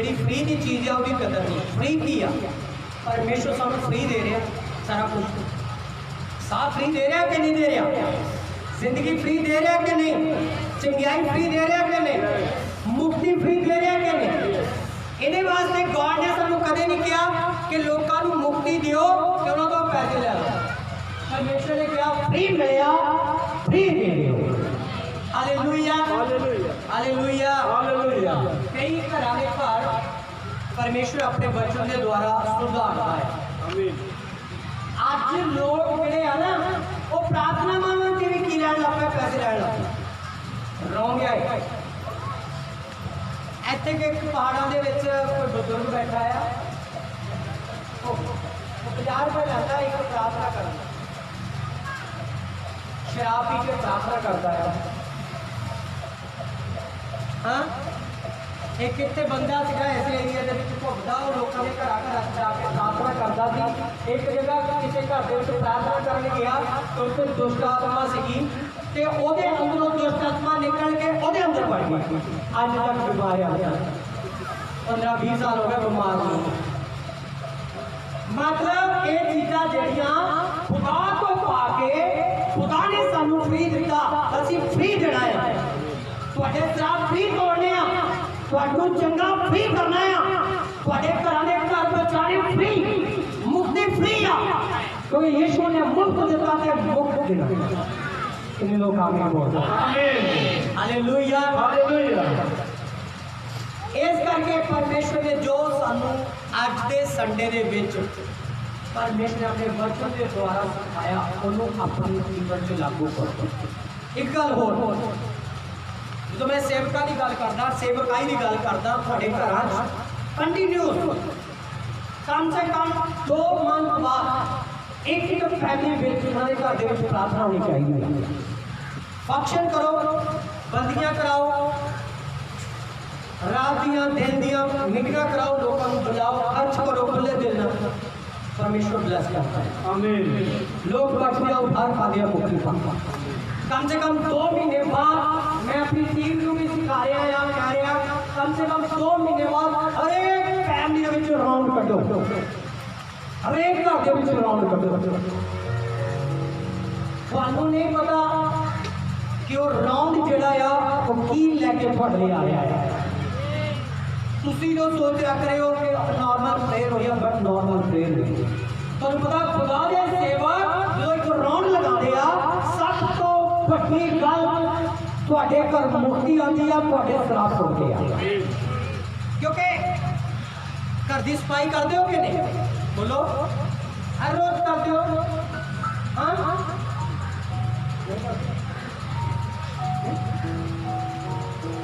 जी free की चीज़ है उसकी कदर नहीं। फ्री की आ परमेश्वर सानू फ्री दे रहा सारा कुछ। साथ फ्री दे रहा कि नहीं दे रहा, जिंदगी फ्री दे रहा कि नहीं, चंगियाई फ्री दे रहा कि नहीं, मुक्ति फ्री दे रहा कि नहीं। ये वास्ते गॉड ने सानू कदे नहीं कहा कि लोगों को मुक्ति दियो कि उन्होंने को पैसे ले लो। परमेश्वर ने कहा फ्री मिलया फ्री दे दियो। Hallelujah hallelujah hallelujah. कई घरों के घर परमेश्वर अपने वचन के द्वारा सुधारता है। आज लोग ਜਿਹੜੇ ਆ ਨਾ ਉਹ ਪ੍ਰਾਰਥਨਾਵਾਂ ਵਿੱਚ ਵੀ ਕੀ ਲੈਣ ਲੱਗ ਪਏ, ਪੈਸੇ ਲੈਣ ਲੱਗ ਪਏ। ਰੋਂਗ ਹੈ। ਇੱਥੇ ਕਿ ਪਹਾੜਾਂ ਦੇ ਵਿੱਚ ਕੋਈ ਬਜ਼ੁਰਗ ਬੈਠਾ ਆ, ਉਹ 50 ਰੁਪਏ ਲੈਂਦਾ ਇੱਕ ਪ੍ਰਾਰਥਨਾ ਕਰਨ, ਸ਼ਰਾਬ ਪੀ ਕੇ ਪ੍ਰਾਰਥਨਾ ਕਰਦਾ ਆ। ਹਾਂ एक इतने बंदा सीगा इस एरिया के भुगता, वो लोगों के घर घर जाके प्रार्थना करता सी। एक जगह किसी घर के प्रार्थना करने गया तो उससे दुष्ट आत्मा सी ते ओदे अंदरों दुष्ट आत्मा निकल के ओदे अंदर बढ़ गई। अज तक बीमार है, 15-20 साल हो गए बीमार हो। मतलब ये चीज़ां जड़ियां खुदा को पाके खुदा ने सानू फ्री दिता, असीं फ्री देना है। तुहाडे शराब फ्री तोड़ने आ, तुहानू चंगा फ्री करना है, तुहाडे घरां दे घर बचाने फ्री, मुक्ति फ्री आ, क्योंकि यीशु ने मुफ्त दिता ते मुफ्त देना। कितने लोग आमीन बोलते हैं? आमीन हालेलुया हालेलुया। इस करके परमेश्वर ने जो सानू अज दे संडे दे विच परमेश्वर ने अपने वचन के द्वारा सिखाया उन्होंने अपने जीवन च लागू करो। एक गल होर, जो मैं सेवका की गल करदा, सेवकाई की गल करदा, तुहाडे घरां कंटिन्यूस कम से कम 2 मंथ बाद एक फैमिली विच उन्होंने घर दे विच प्रार्थना होनी चाहिए। फंक्शन करो, बंदियां कराओ, रात दियां दिन दियां मीटिंगां कराओ, लोगों को बुलाओ, खर्च करो खुले दिल नाल, परमेश्वर ब्लेस करता है। आमीन। लोग बचते हो हर खादिया मुक्ति पाता। कम से कम 2 महीने बाद मैं अपनी टीम को भी सिखा रहा या कह रहा, कम से कम 2 महीने बाद हर एक फैमिली के राउंड कटो, हर एक घर के राउंड कटो। थानू नहीं पता कि वो राउंड जड़ा आ वो की लैके थोड़े आ रहा है। तुसी जो सोच रहे हो कि नॉर्मल प्रेयर हो या बट नॉर्मल प्रेयर नहीं। तुहानू पता खुदा दे सेवक जो एक राउंड लगाते आ, सब तो वड्डी गल तुहाडे घर मुक्ति आती है, तुहाडे श्राप होते हैं। क्योंकि घर की सफाई करते हो कि नहीं? बोलो हर रोज करते हो? हाँ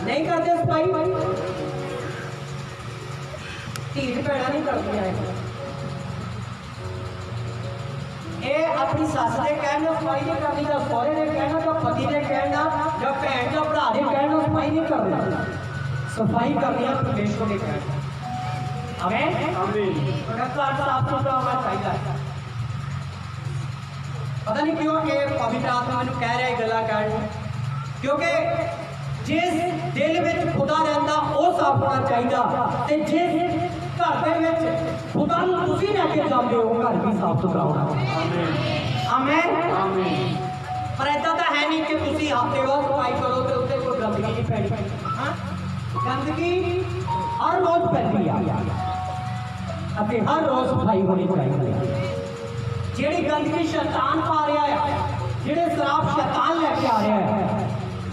नहीं करते सफाई? ढीठ भैड़ा नहीं करती है। ये अपनी सस के कहना सफाई नहीं करनी, या सौरे ने कहना, या पति ने कहना, या भैन या भरा ने कहना सफाई नहीं करना। सफाई करनी है परमेश्वर ने कहना। आमीन आमीन। घर साफ सुथरा होना चाहिए। पता नहीं क्यों कि पवित्र आत्मा मैंने कह रहा है गला कहना, क्योंकि जिस दिल में खुदा रहता वो साफ होना चाहिए, ते जिस घर के खुदा तुसी लैके जाते हो घर भी साफ सुथरा होना। आमीन आमीन। पर ऐसा तो है नहीं कि तुसी हफ्ते बाद सफाई करो तो उत्ते कोई गंदगी नहीं पैनी। हाँ गंदगी हर रोज पैंदी है, हर रोज सफाई होनी चाहिए। जिहड़ी गंदगी शैतान पा रहा है, जिहड़े श्राप शैतान लैके आ रहा है,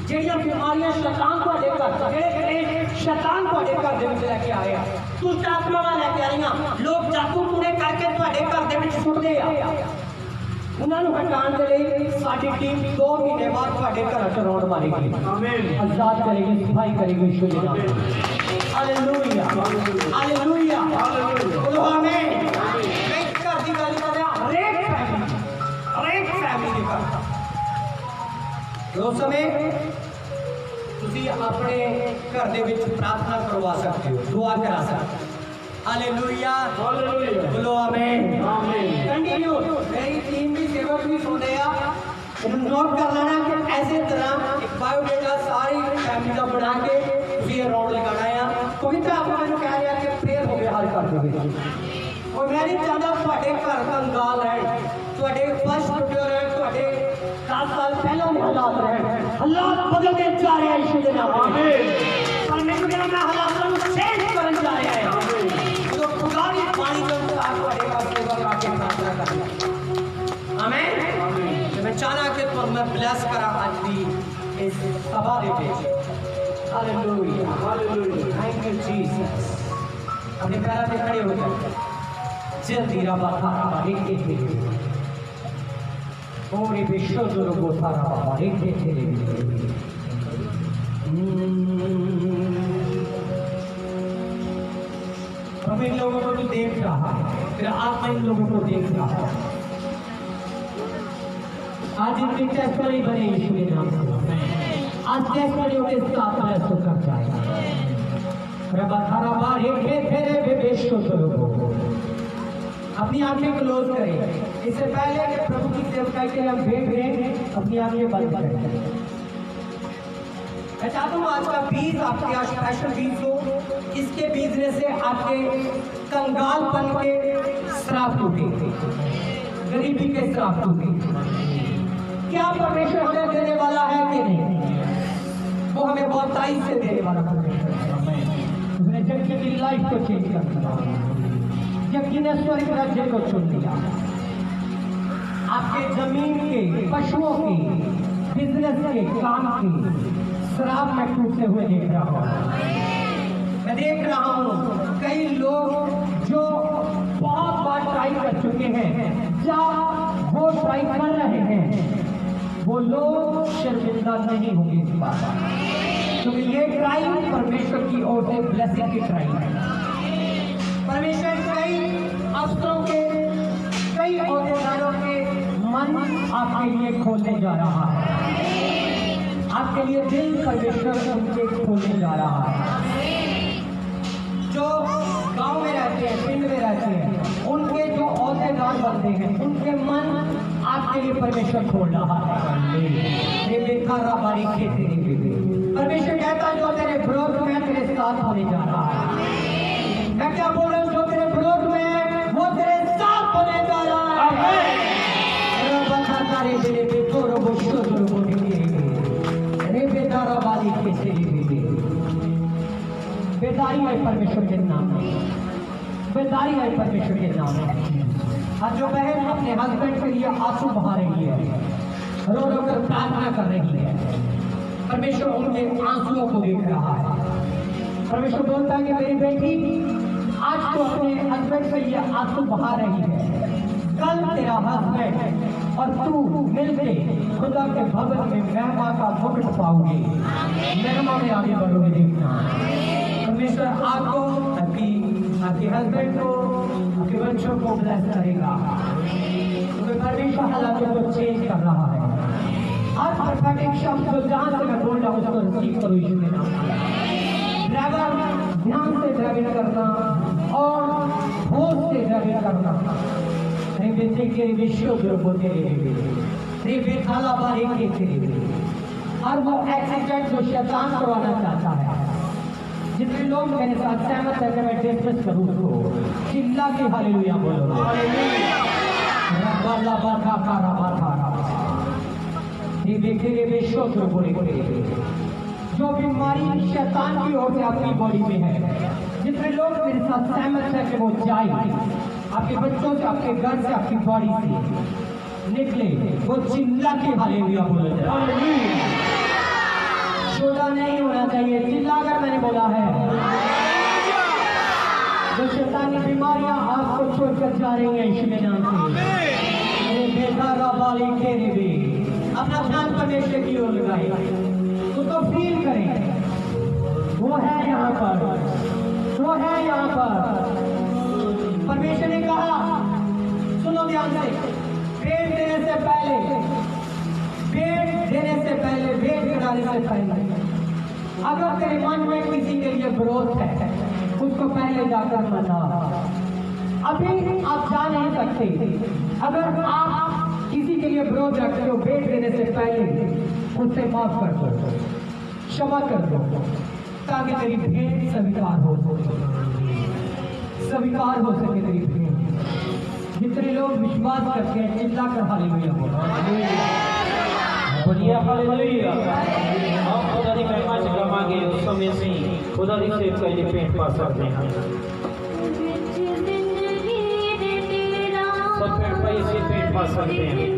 ਜਿਹੜੀਆਂ बीमारियां शैतान ਤੁਹਾਡੇ ਘਰ ਜਿਹੜੇ शैतान ਤੁਹਾਡੇ ਘਰ ਦੇ ਵਿੱਚ ਲੈ ਕੇ ਆ ਰਿਹਾ, ਦੁਸ਼ਟ ਆਤਮਾਵਾਂ ਲੈ ਕੇ ਆ ਰਹੀਆਂ, ਲੋਕ ਜਾਦੂ ਟੂਣੇ ਕਰਕੇ ਤੁਹਾਡੇ ਘਰ ਦੇ ਵਿੱਚ ਸੁੱਟਦੇ ਆ, ਉਹਨਾਂ ਨੂੰ ਹਟਾਉਣ ਦੇ ਲਈ ਸਾਡੀ ਟੀਮ 2 ਮਹੀਨੇ ਬਾਅਦ ਤੁਹਾਡੇ ਘਰਾਂ 'ਚ ਰੌਂਡ ਮਾਰੇਗੀ। ਆਮੀਨ। ਆਜ਼ਾਦ ਕਰੇਗੀ, ਸਫਾਈ ਕਰੇਗੀ ਯਿਸੂ ਦੇ ਨਾਮ ਤੇ। ਹਾਲੇਲੂਇਆ ਹਾਲੇਲੂਇਆ ਹਾਲੇਲੂਇਆ ਆਮੀਨ। ਮੈਂ ਘਰ ਦੀ ਗੱਲ ਕਰ ਰਿਹਾ, ਹਰੇਕ फैमिली ਦੇ ਘਰ उस समय तुसी अपने घर दे विच प्रार्थना करवा सकते हो, दुआ करा सकते हो। हालेलुया हालेलुया बोलो आमीन आमीन। कंटिन्यू मेरी टीम भी सेवक भी सुन रहे हैं, नोट कर लेना कि ऐसे तरह एक बायोडेटा सारी फैमिली का बना के तुसी राउंड लगाना है। पवित्र आत्मा मैंने कह रहा घर ਦੇ ਵਿੱਚ और मैं नहीं चाहता ਤੁਹਾਡੇ ਘਰ ਕੰਗਾਲ ਰਹਿਣ ਤੁਹਾਡੇ ਫਰਸ਼ ਟੁੱਟੇ ਰਹਿਣ ਤੁਹਾਡੇ 10 ਸਾਲ ਪਹਿਲਾਂ ਦੇ ਹਾਲਾਤ ਰਹਿਣ ਹਾਲਾਤ ਬਦਲਦੇ ਜਾ ਰਹੇ ਹਨ ਯਿਸੂ ਦੇ ਨਾਮ ਆਮੀਨ ਪਰ ਮੈਨੂੰ ਕਹਿੰਦਾ ਮੈਂ ਹਾਲਾਤਾਂ ਨੂੰ ਚੇਂਜ ਕਰਨ ਜਾ ਰਿਹਾ ਹਾਂ ਆਮੀਨ तो खुदा भी पानी के अनुसार ਤੁਹਾਡੇ ਵਾਸਤੇ ਵਰਗਾ ਕੇ प्रार्थना ਕਰਨਾ आमीन आमीन मैं चाहना कि तुम मैं ब्लेस करा आज दी इस सभा ਦੇ ਵਿੱਚ hallelujah hallelujah thank you Jesus अपने पैरों पे खड़े हो जाओ जल्दी रबा थारा बारे के थे ओरे विश्व जो रोबो थारा बारे के थे हम इन लोगों को तो देख रहा है फिर आत्मा इन लोगों को देख रहा है आज इनके टेस्टमनी बने यीशु के नाम से आज टेस्टमनी के साथ प्रस्तुत कर जाएगा रबा थारा बारे के थे विश्व जो रोबो अपनी आंखें क्लोज करें इससे पहले कि प्रभु की सेवकाई के लिए हम भेंट दें अपनी आंखें बंद करें मैं चाहता हूँ आज का बीज आपके यहाँ स्पेशल बीज हो इसके बीजने से आपके कंगालपन के श्राप टूटे गरीबी के श्राप टूटे क्या परमेश्वर हमें देने वाला है कि नहीं वो हमें बहुत तारीफ से देने वाला परमेश्वर उसने जबकि की लाइफ को चेंज कर दिया जबकि ने स्वर्ग राज्य को चुन लिया आपके जमीन के पशुओं के बिजनेस के काम के श्राप में टूटते हुए देख रहा हूँ मैं देख रहा हूँ कई लोग जो बहुत बार ट्राई कर चुके हैं या वो ट्राई कर रहे हैं वो लोग शर्मिंदा नहीं होंगे इस बात क्योंकि ये ट्राई परमेश्वर की ओर से ब्लेसिंग की ट्राई है परमेश्वर कई अफसरों के कई औहदेदारों के मन आपके लिए खोलने जा रहा है आपके लिए दिल परमेश्वर उनके खोलने जा रहा है जो गांव में रहते हैं पिंड में रहते हैं उनके जो औहदेदार बनते हैं उनके मन आपके लिए परमेश्वर खोल रहा है ये बेकारा बारीकी तेरी परमेश्वर कहता है जो तेरे विरोध में तेरे साथ होने जा रहा है मैं क्या बोल रहा हूँ जो तेरे विरोध में है वो तेरे साथ होने जा रहा है बेदारी है परमेश्वर के नाम में बेदारी है परमेश्वर के नाम में आज जो बहन अपने हस्बैंड के लिए आंसू बहा रही है रो रो कर प्रार्थना कर रही है परमेश्वर उनके आंसुओं को देख रहा है परमेश्वर बोलता है कि मेरी बेटी आज तो अपने हस्बैंड के लिए आंसू बहा रही है कल तेरा हस्बैंड और तू मिलके खुदा के भवन में महिमा का मुकुट पाओगे महिमा में आगे बढ़ोगे देखना परमेश्वर आपको आपके हस्बैंड को आपके बच्चों को ब्लेस करेगा क्योंकि परमेश्वर हालातों को चेंज कर रहा है आज परफेक्ट शब्द जो जहाँ से मैं बोल रहा हूँ उसको रिसीव करो यीशु के नाम से ड्राइवर ध्यान से ड्राइविंग करना और होश से ड्राइविंग करना नहीं बेटे के विश्व जो होते रे बेखाला बारी के थे और वो एक्सीडेंट जो शैतान करवाना चाहता है जितने लोग मेरे साथ सहमत है कि मैं डिस्कस करूँ उसको चिल्ला के हालेलुया बोलो रब्बाला बाथा कारा बाथा ये बेटे रे विश्व जो बोले जो बीमारी शैतान की ओर से आपकी बॉडी में है जितने लोग मेरे साथ सहमत है कि वो जाए आपके बच्चों से आपके घर से आपकी बॉडी से निकले वो चिल्ला के हालेलुया बोला जाए छोटा नहीं होना चाहिए चिल्ला कर मैंने बोला है जो शैतानी बीमारियां आपको छोड़कर जा रही हैं यीशु के नाम से मेरे बेटा रबाली खेरे भी अपना ध्यान परमेश्वर की ओर लगाए उसको फील करें वो है यहाँ पर वो है यहाँ पर परमेश्वर ने कहा सुनो ध्यान से भेंट देने से पहले भेंट चढ़ाने से पहले अगर तेरे मन में किसी के लिए विरोध है उसको पहले जाकर मना अभी आप जा नहीं सकते अगर आप किसी के लिए विरोध रखते हो भेंट देने से पहले उससे माफ कर दो क्षमा कर दो ताकि तेरी भेंट स्वीकार हो स्वीकार हो सके तेरी प्रेम। जितने लोग विश्वास करते हैं चिल्ला कर हालेलुया बोलो। बोलिए हालेलुया। हम खुदा की महिमा से गावांगे उस समय से ही खुदा की सेव के लिए पेट पा सकते हैं। सब पेट पाई से पेट पा सकते हैं।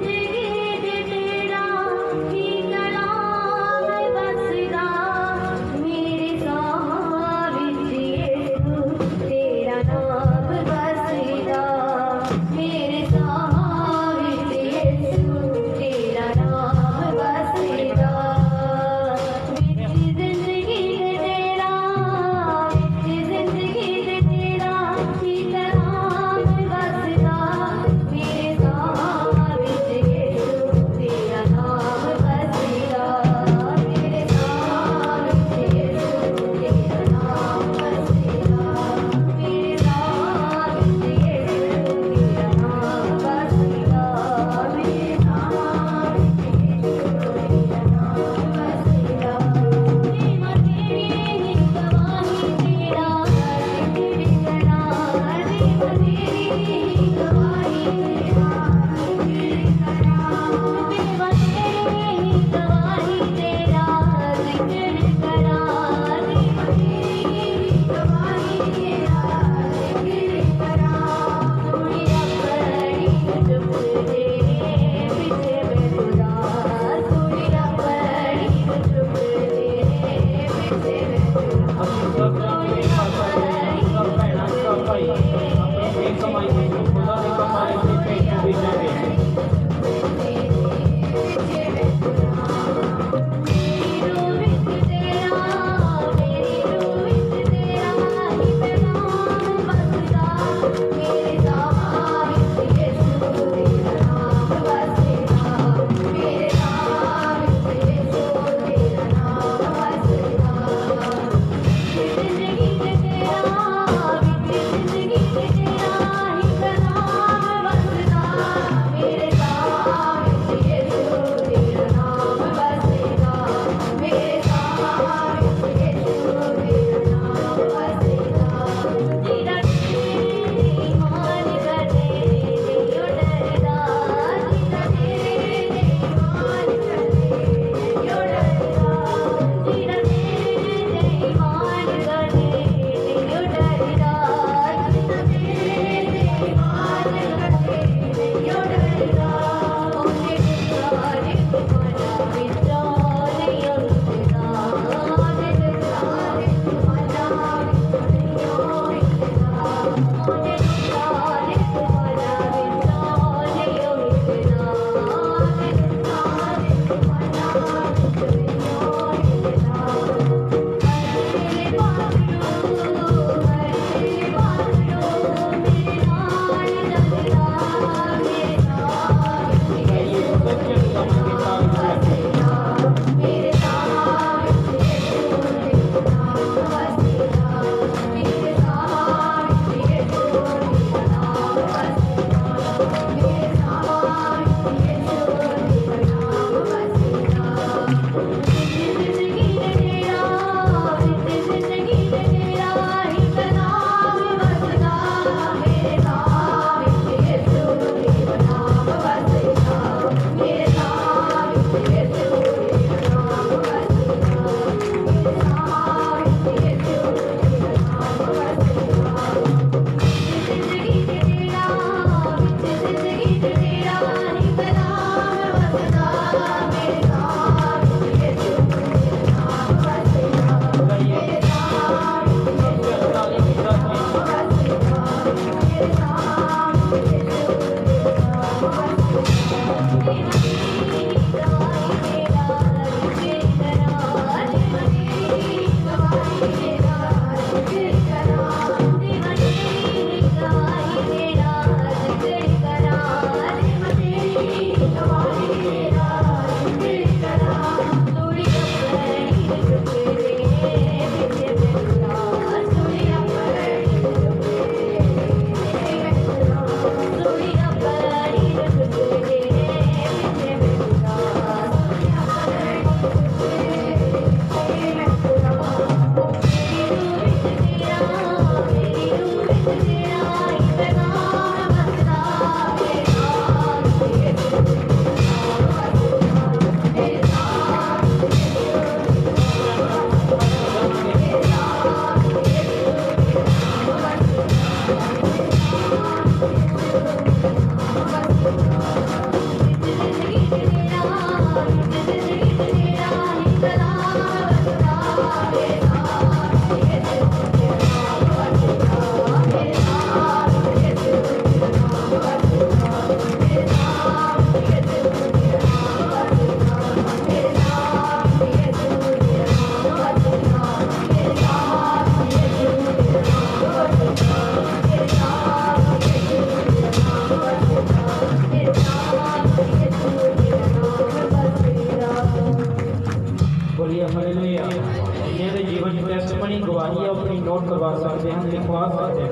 पास है।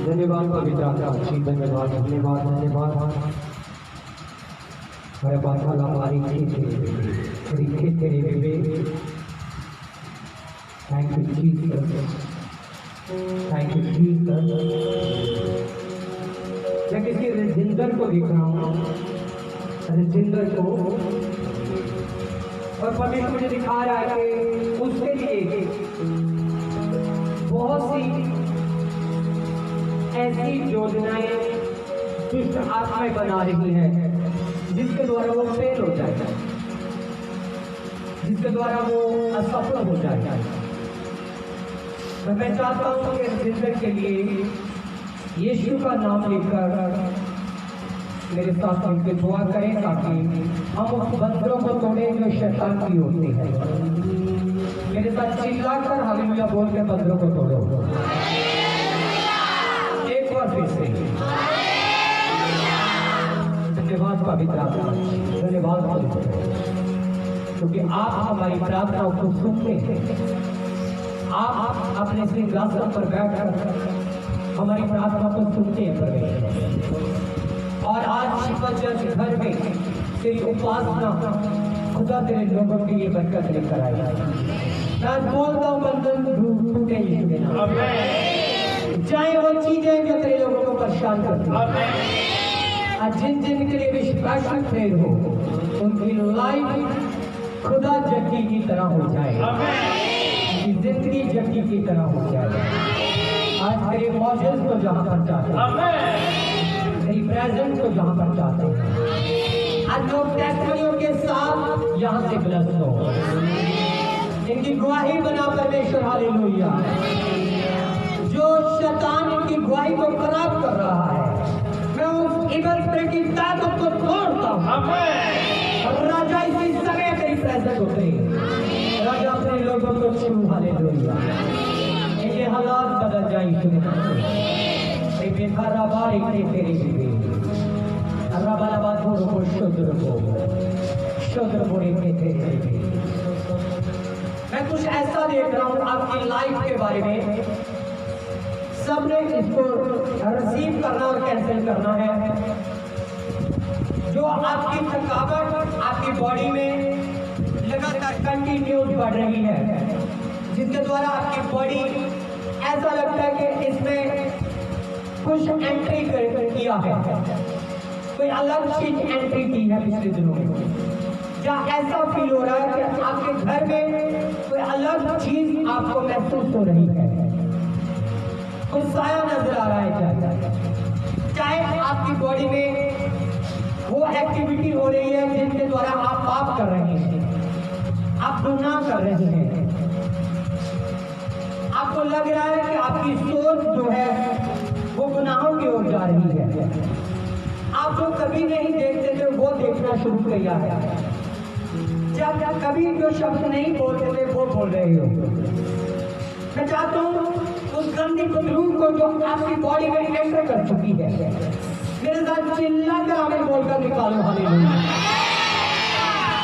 धन्यवाद पवित्र आत्मा जी, धन्यवाद धन्यवाद धन्यवाद। हरे बाबा हमारी तेरे विवेक। Thank you Jesus, thank you Jesus. मैं किसी रजिंदर को देख रहा हूँ, रजिंदर को, और परमेश्वर मुझे दिखा रहा है कि उसके लिए बहुत सी ऐसी योजनाएं दुष्ट आत्माएं बना रही हैं जिसके द्वारा वो फेल हो जाएगा, जिसके द्वारा वो असफल हो जाएगा। मैं चाहता हूँ कि जिंदगी के लिए यीशु का नाम लेकर मेरे साथ मिलकर दुआ करें ताकि हम उस बंदरों को तोड़े जो शैतान की होती है। मेरे साथ चिल्लाकर हालेलुया बोल के बंदरों को तोड़ो। एक बार फिर से धन्यवाद पवित्र आत्मा, धन्यवाद क्योंकि आप हमारी प्रार्थनाओं को सुनते हैं। आप अपने सिंहासन पर बैठकर हमारी प्रार्थना को सुनते हैं परमेश्वर। और आज शिवा चर्च घर में तेरी उपासना खुदा तेरे लोगों के लिए बरकत लेकर आएगा। मैं बोलता हूँ बंधन टूटे यीशु के नाम। चाहे वो चीजें जो तेरे लोगों को परेशान करती हैं, और जिन जिन के लिए विश्वास फेल हो उनकी लाइफ खुदा जट्टी की तरह हो जाए, उनकी जिंदगी जट्टी की तरह हो जाए। आज तेरे मौजूद को जहाँ पर चाहते हैं, तेरी प्रेजेंस को जहाँ पर चाहते हैं, आज लोग टेस्टमनियों के साथ यहाँ से ब्लेस हो, इनकी गवाही बना परमेश्वर। हालेलुया। जो शैतान इनकी गवाही को खराब कर रहा है, मैं उस इबल स्पिरिट की ताकत को तोड़ता हूँ। राजा इसी समय तेरी प्रेजेंस होते राजा अपने लोगों को छू। हालेलुया। ये हालात बदल जाए यीशु के नाम से। बेखारा बारी के तेरे भी रबालाबाद को शुद्ध बोरे के तेरे भी। मैं कुछ ऐसा देख रहा हूँ आपकी लाइफ के बारे में, सबने इसको रिसीव करना और कैंसिल करना है। जो आपकी थकावट आपकी बॉडी में लगातार कंटिन्यूस बढ़ रही है, जिसके द्वारा आपकी बॉडी ऐसा लगता है कि इसमें कुछ एंट्री किया है, कोई अलग चीज एंट्री की है पिछले दिनों में, या ऐसा फील हो रहा है कि आपके घर में कोई अलग चीज आपको महसूस हो रही है, कुछ साया नजर आ रहा है। चाहे आपकी बॉडी में वो एक्टिविटी हो रही है जिनके द्वारा आप पाप कर रहे हैं, आप गुनाह कर रहे हैं, आपको लग रहा है कि आपकी सोच जो है वो गुनाहों की ओर जा रही है, आप जो कभी नहीं देखते थे वो देखना शुरू किया है, क्या कभी जो शब्द नहीं बोलते थे वो बोल रहे हो। मैं चाहता हूँ उस गंदी बदबू को जो आपकी बॉडी में एंटर कर चुकी है, मेरे साथ चिल्लाकर आगे बोलकर निकालो। हालेलुया।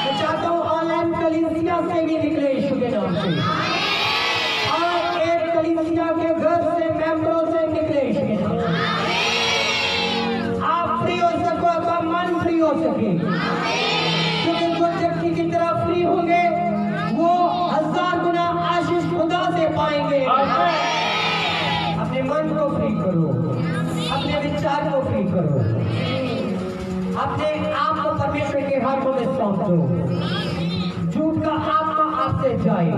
मैं चाहता हूँ ऑनलाइन कलीसिया से भी निकले यीशु के नाम से, और एक कलीसिया के घर से मेंबरों से निकले यीशु के नाम से। आप फ्री हो सको, आपका मन फ्री हो सके, क्योंकि जो व्यक्ति की तरह फ्री होंगे वो 1000 गुना आशीष खुदा से पाएंगे। अपने मन को फ्री करो, अपने विचार को फ्री करो, अपने आप को परमेश्वर के हाथों में सौंप दो। झूठ का आत्मा आपसे जाए,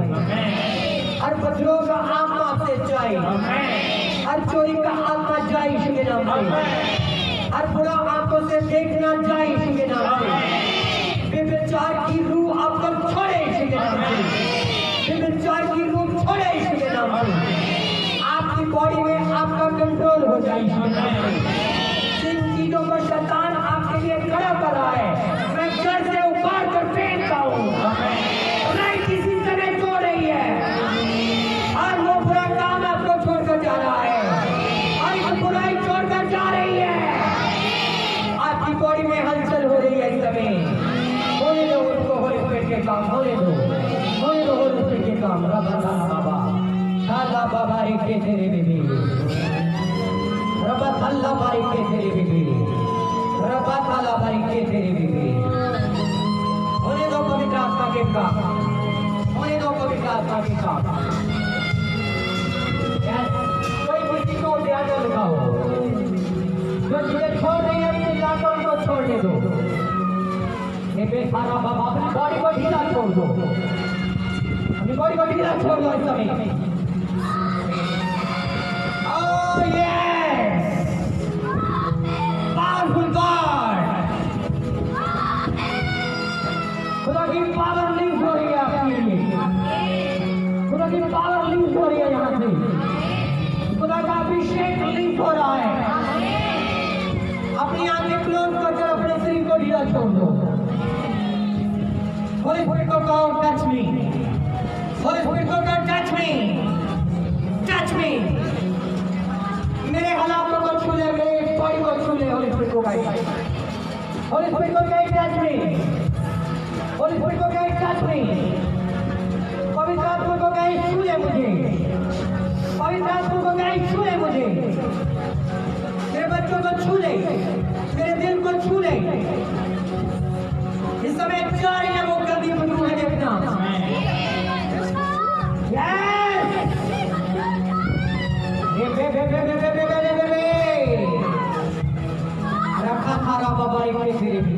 हर बदलों का आत्मा आपसे जाए, हर चोरी का आत्मा जाए यीशु के नाम से, हर बुरा आंखों से देखना जाए यीशु के नाम से, बेविचार की रूह आपको छोड़े यीशु के नाम से, बेविचार की रूह छोड़े यीशु के नाम से, आपकी बॉडी में आपका कंट्रोल हो जाए यीशु के नाम से। जिन चीजों को शैतान आपके लिए खड़ा कर रहा है, मैं घर से उबार कर फेंकता हूँ, नहीं किसी समय छोड़ रही है, और वो बुरा काम आपको छोड़कर जा रहा है, और इस बुराई छोड़कर जा रही है। आपकी बॉडी में हलचल हो रही है इस समय, होने दो उनको, होने पेट के काम होने दो, होने दो होने पेट के काम रबा बाबा शाला बाबा रे के तेरे बेबी रबा अल्लाह बारी के तेरे बेबी रबा ताला बारी के तेरे बेबी होने दो पवित्र आत्मा के काम होने दो पवित्र आत्मा के काम कोई किसी को ध्यान न लगाओ जो चीजें छोड़ रही है चिल्लाकर उनको छोड़ने दो ये बेसहारा बाबा अपनी बॉडी को ढीला छोड़ दो अपनी बॉडी को ढीला छोड़ दो इस समय Oh yes powerful God खुदा की पावर रिलीज हो रही है आपके लिए खुदा की पावर रिलीज हो रही है यहाँ से खुदा का अभिषेक रिलीज हो रहा है अपनी आंखें क्लोज करके अपने शरीर को ढीला छोड़ दो Holy Spirit को कहो touch me Holy Spirit को कहो touch me मेरे हालातों को छू ले मेरे बॉडी को छू ले Holy Spirit को कहे Holy Spirit को कहे touch me Holy Spirit को कहे touch me पवित्र आत्मा को कहे छू ले मुझे पवित्र आत्मा को कहे छू ले मुझे मेरे बच्चों को छू ले मेरे दिल को छू ले इस समय जा रही है वो गंदी बदबू है देखना यस रखा थारा बाबा के तेरे भी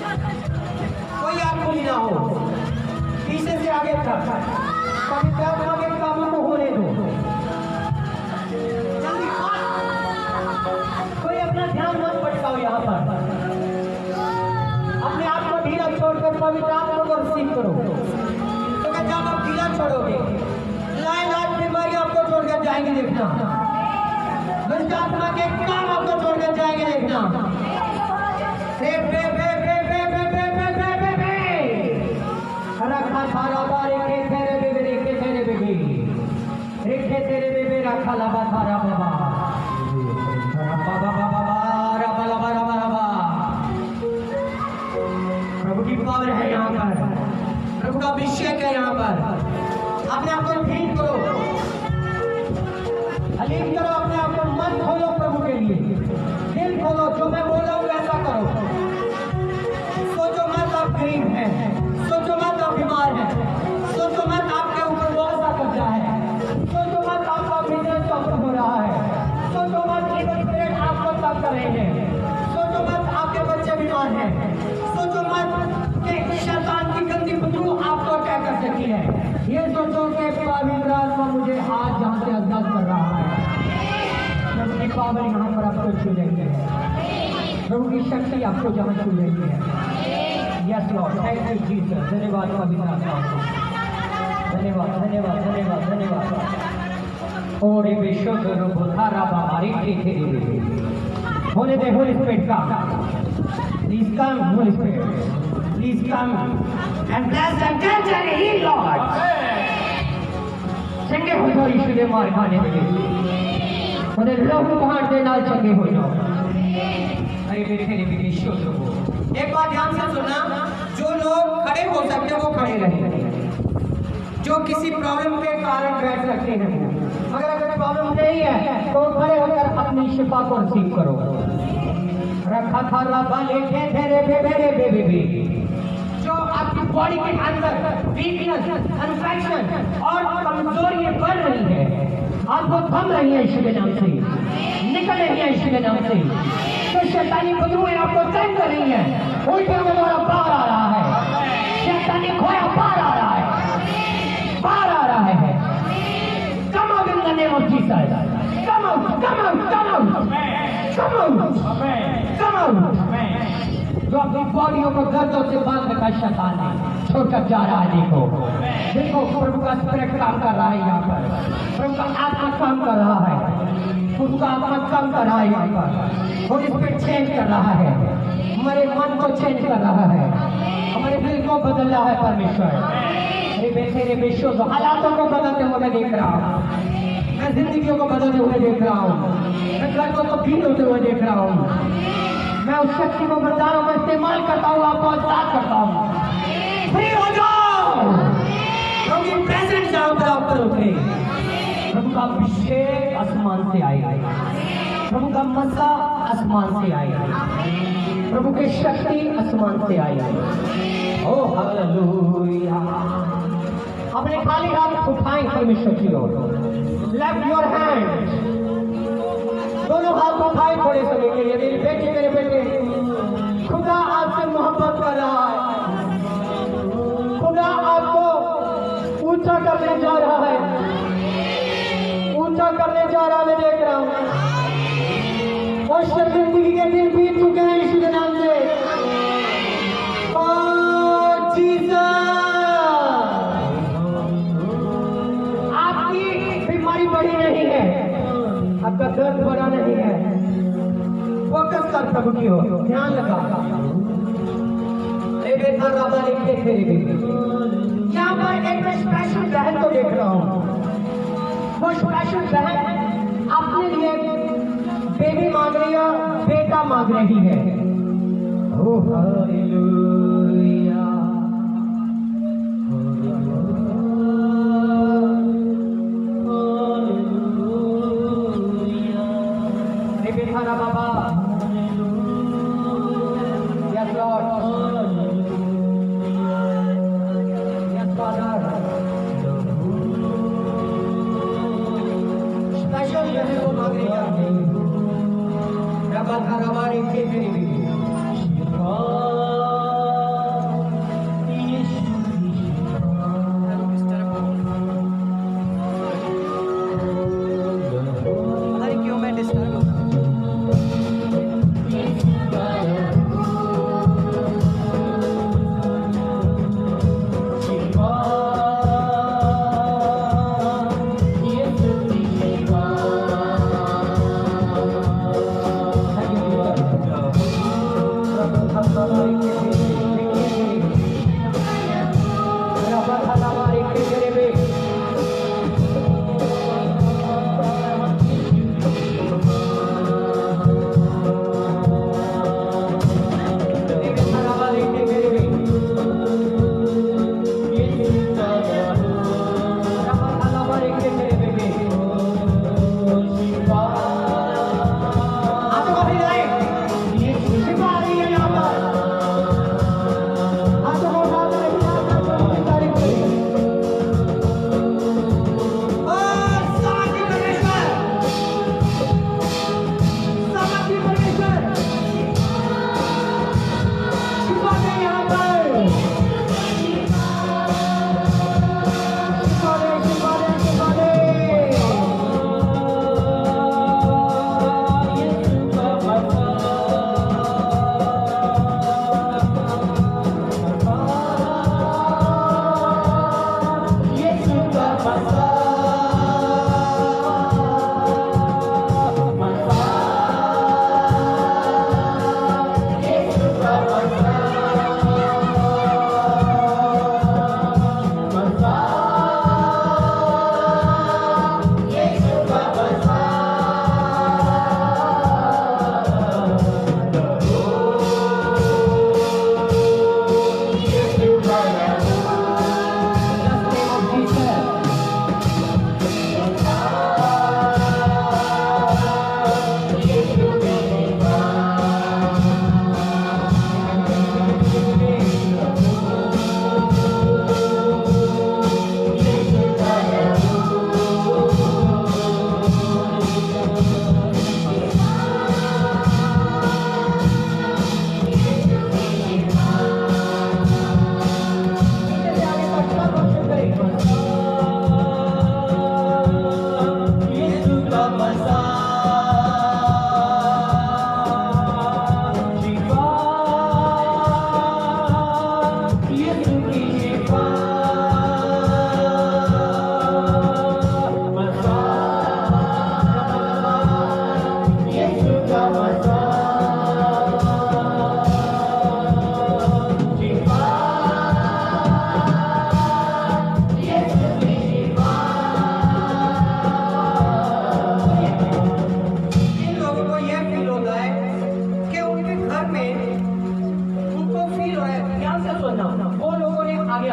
कोई आग खुली ना हो पीछे से आगे तक पवित्र आत्मा के कामों को होने दो कोई अपना ध्यान मत भटकाओ यहाँ पर अपने आप को ढीला छोड़कर पवित्र आत्मा को रिसीव करो तो जब आप ढीला छोड़ोगे लाख बीमारी आपको छोड़कर जाएंगे देखना दुष्ट आत्मा के काम आपको छोड़कर जाएंगे देखना रखा थारा बारे के तेरे बेबे के तेरे बेबे रेखे तेरे बेबे रखा लबा थारा बाबा प्रभु की पावर है यहाँ पर प्रभु का अभिषेक है यहाँ पर अपने आप को ठीक करो अलीम करो अपने आप को मन खोलो प्रभु के लिए दिल खोलो जो मैं बोल रहा हूँ वैसा करो सोचो मत आप गरीब हैं सोचो मत आप बीमार हैं सोचो मत आपके ऊपर बहुत सा कब्जा है सोचो मत आपका बिजनेस सफल हो रहा है सोचो मत आपको तंग कर रहे हैं सोचो मत आपके बच्चे बीमार हैं सोचो मत कि शैतान की गंदी बदबू आपको अटैक कर सकती है ये सोचो कि पवित्र आत्मा मुझे आज जहाँ से आजाद कर रहा है प्रभु की पावर यहाँ पर आपको छू लेंगे प्रभु की शक्ति आपको जहाँ छू लेंगे yes Lord thank you Jesus धन्यवाद पवित्र आत्मा धन्यवाद धन्यवाद धन्यवाद धन्यवाद और ये विशुद्ध रूप धारा हमारी के होने दे होली स्पिरिट का please come holy spirit please come and bless and touch and heal lord चंगे हो जाओ यीशु के मार खाने में उन्हें लोग पहाड़ के नाल चंगे हो जाओ अरे मेरे विशुद्ध रूप एक बात ध्यान से सुनना जो लोग खड़े हो सकते हैं वो खड़े रहे जो किसी प्रॉब्लम के कारण बैठ सकते हैं अगर प्रॉब्लम नहीं है तो खड़े होकर अपनी शिफा को रिसीव करो रखा था रबा लेके तेरे बेबे जो आपकी बॉडी के अंदर वीकनेस इन्फेक्शन और कमजोरी बढ़ रही है आपको थम रही है यीशु के नाम से निकल रही है यीशु के नाम से तो शैतानी बदबूएं आपको तंग कर रही है उल्टे में तुम्हारा बाहर आ रहा है शैतानी खोया बाहर आ रहा है बाहर आ रहा है come out in the name of Jesus come out come out come out come out come out जो अपनी बॉडियों को गर्दों से बांध रखा शैतान है छोड़कर जा रहा है देखो प्रभु का स्पिरिट काम कर रहा है यहाँ पर प्रभु का आत्मा काम कर रहा है प्रभु का आत्मा काम कर रहा है यहाँ पर होली स्पिरिट चेंज कर रहा है हमारे मन को चेंज कर रहा है हमारे दिल को बदल रहा है परमेश्वर मेरे विश्व हालातों को बदलते हुए मैं देख रहा हूँ मैं जिंदगियों को बदलते हुए देख रहा हूँ मैं घर को तब्दील होते हुए देख रहा हूँ मैं उस शक्ति को वरदानों में इस्तेमाल करता हूँ, आपको आजाद करता हूँ। फ्री हो जाओ। प्रभु की प्रेजेंस जहां पर आप पर उतरे, प्रभु का अभिषेक आसमान से आएगा, प्रभु का मसा आसमान से आएगा, प्रभु की शक्ति आसमान से आएगी। ओ हालेलुया। अपने खाली हाथ उठाएं परमेश्वर की ओर। लेफ्ट योर हैंड, दोनों हाथ उठाए थोड़े समय के लिए। मेरी बेटी, मेरे बेटे, खुदा आपसे मोहब्बत कर रहा है। खुदा आपको ऊंचा करने जा रहा है, ऊंचा करने जा रहा है। मैं देख रहा हूं और शर्मिंदगी के दिन बीत चुके हैं यीशु के नाम से। ओ जीसस, आपकी बीमारी बड़ी नहीं है, आपका दर्द बड़ा नहीं है। फोकस कर प्रभु की ओर, ध्यान लगा। यहाँ पर एक मैं स्पेशल बहन को देख रहा हूँ। वो स्पेशल बहन अपने लिए बेबी मांग रही है, बेटा मांग रही है। Oh hallelujah. बेटा बाबा, yes lord, yes father. Special बहन को मांग रही है। रबा धरावा रेखे तेरी भी। क्यों मैं डिस्टर्ब होता हूँ?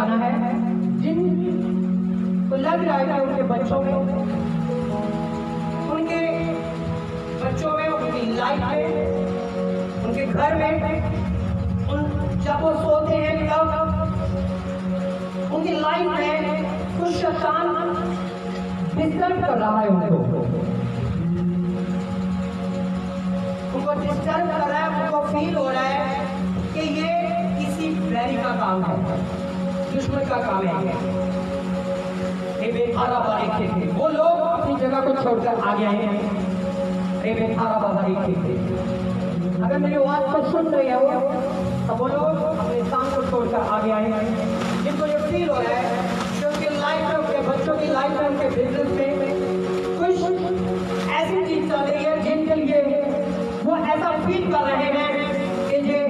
जाना है, जिन को लग रहा है कि उनके बच्चों में, उनकी लाइफ में, उनके घर में, जब वो सोते हैं तब उनकी लाइफ में कुछ शैतान डिस्टर्ब कर रहा है, उनको डिस्टर्ब कर रहा है, उनको फील हो रहा है कि ये किसी बैरी का काम है, दुश्मन का काम है। ये बेखारा बारी थे, वो लोग अपनी जगह को छोड़कर आगे आए हैं। ये बेखारा बारी थे, अगर मेरी आवाज को सुन रही है वो, तो वो लोग अपने काम को छोड़कर आगे आए हैं, जिनको ये फील हो रहा है कि उनकी लाइफ में, उनके बच्चों की लाइफ में, उनके बिजनेस में कुछ ऐसी चीज चल रही है जिनके लिए वो ऐसा फील कर रहे हैं कि ये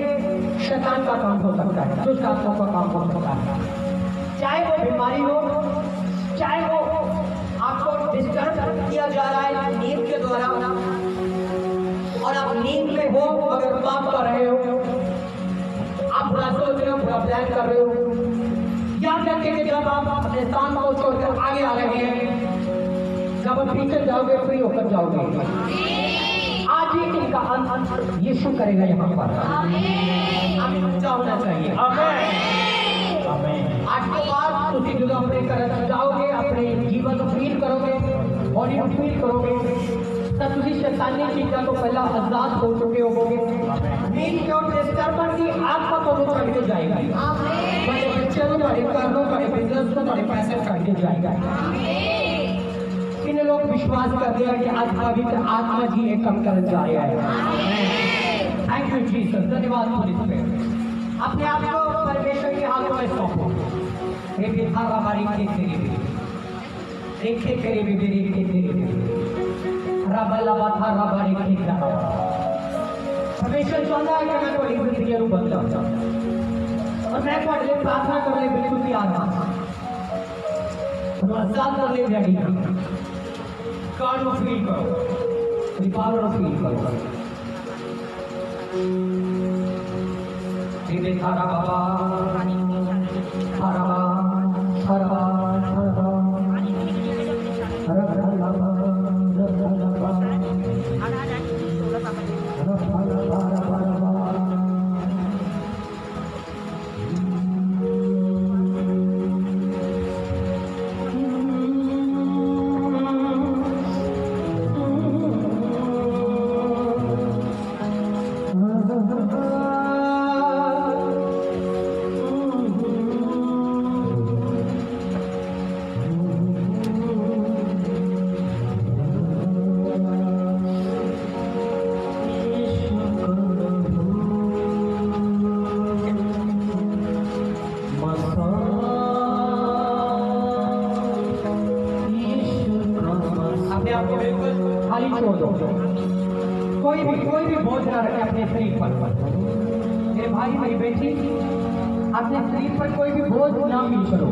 शैतान का काम हो सकता है, दुष्ट आत्मा का काम हो सकता है। चाहे वो बीमारी हो, चाहे वो आपको डिस्टर्ब किया जा रहा है नींद के द्वारा, और आप नींद में हो मगर काम कर रहे हो, आप बुरा सोच रहे हो, बुरा प्लान कर रहे हो, याद रखें कि जब आप अपने काम को छोड़कर आगे आ रहे हैं, जब आप पीछे जाओगे फ्री होकर जाओगे। आज ही इनका अंत यीशु करेगा यहाँ पर। हमें बच्चा होना चाहिए। आज के बाद उसी जगह अपने कर जाओगे, अपने जीवन को फील करोगे, बॉडी को फील करोगे, तब तुझी शैतानी चीज़ों को पहला आजाद हो चुके होगे। नींद क्यों डिस्टर्बेंस की आत्मा को चढ़ के जाएगा, बड़े बच्चे को, बड़े कारणों, बड़े बिजनेस को, बड़े पैसे चढ़ के जाएगा। इन लोग विश्वास करते हैं कि आज पवित्र आत्मा जी एक कम कर जा रहा है। थैंक यू जीसस, धन्यवाद होली स्पिरिट। अपने आप को परमेश्वर के हाथों में सौंपो। हे बेखारा बारी के तेरे रेखे करे बेबे रेखे तेरे रबला बाथा रबारी के तेरा। परमेश्वर चाहता है कि मैं तुम्हारी जिंदगी को बदलाऊं, और मैं तुम्हारे लिए प्रार्थना करने बिल्कुल तैयार हूं। आजाद करने रेडी हूं। God will feel करो, the power of feel करो। इधर थारा बाबा, थारा बाबा, थारा बाबा, थारा बाबा, थारा बाबा, कोई भी बोझ ना रखे अपने शरीर पर। मेरे भाई मेरी बेटी, अपने शरीर पर कोई भी बोझ ना फील करो।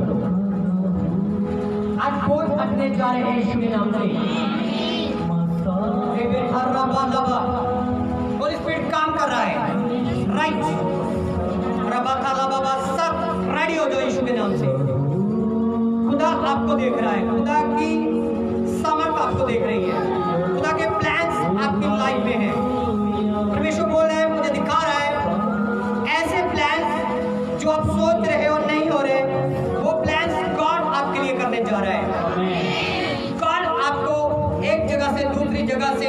आज बोझ हटने जा रहे हैं यीशु के नाम से। होली स्पिरिट काम कर रहा है, राइट। सब रेडी हो जाओ यीशु के नाम से। खुदा आपको देख रहा है, खुदा की समर्थ आपको देख रही है, खुदा के प्लान्स आपकी लाइफ में हैं। परमेश्वर बोल रहा है, मुझे दिखा रहा है ऐसे प्लान्स जो आप सोच रहे हो नहीं हो रहे, वो प्लान्स गॉड आपके लिए करने जा रहा है। गॉड आपको एक जगह से दूसरी जगह से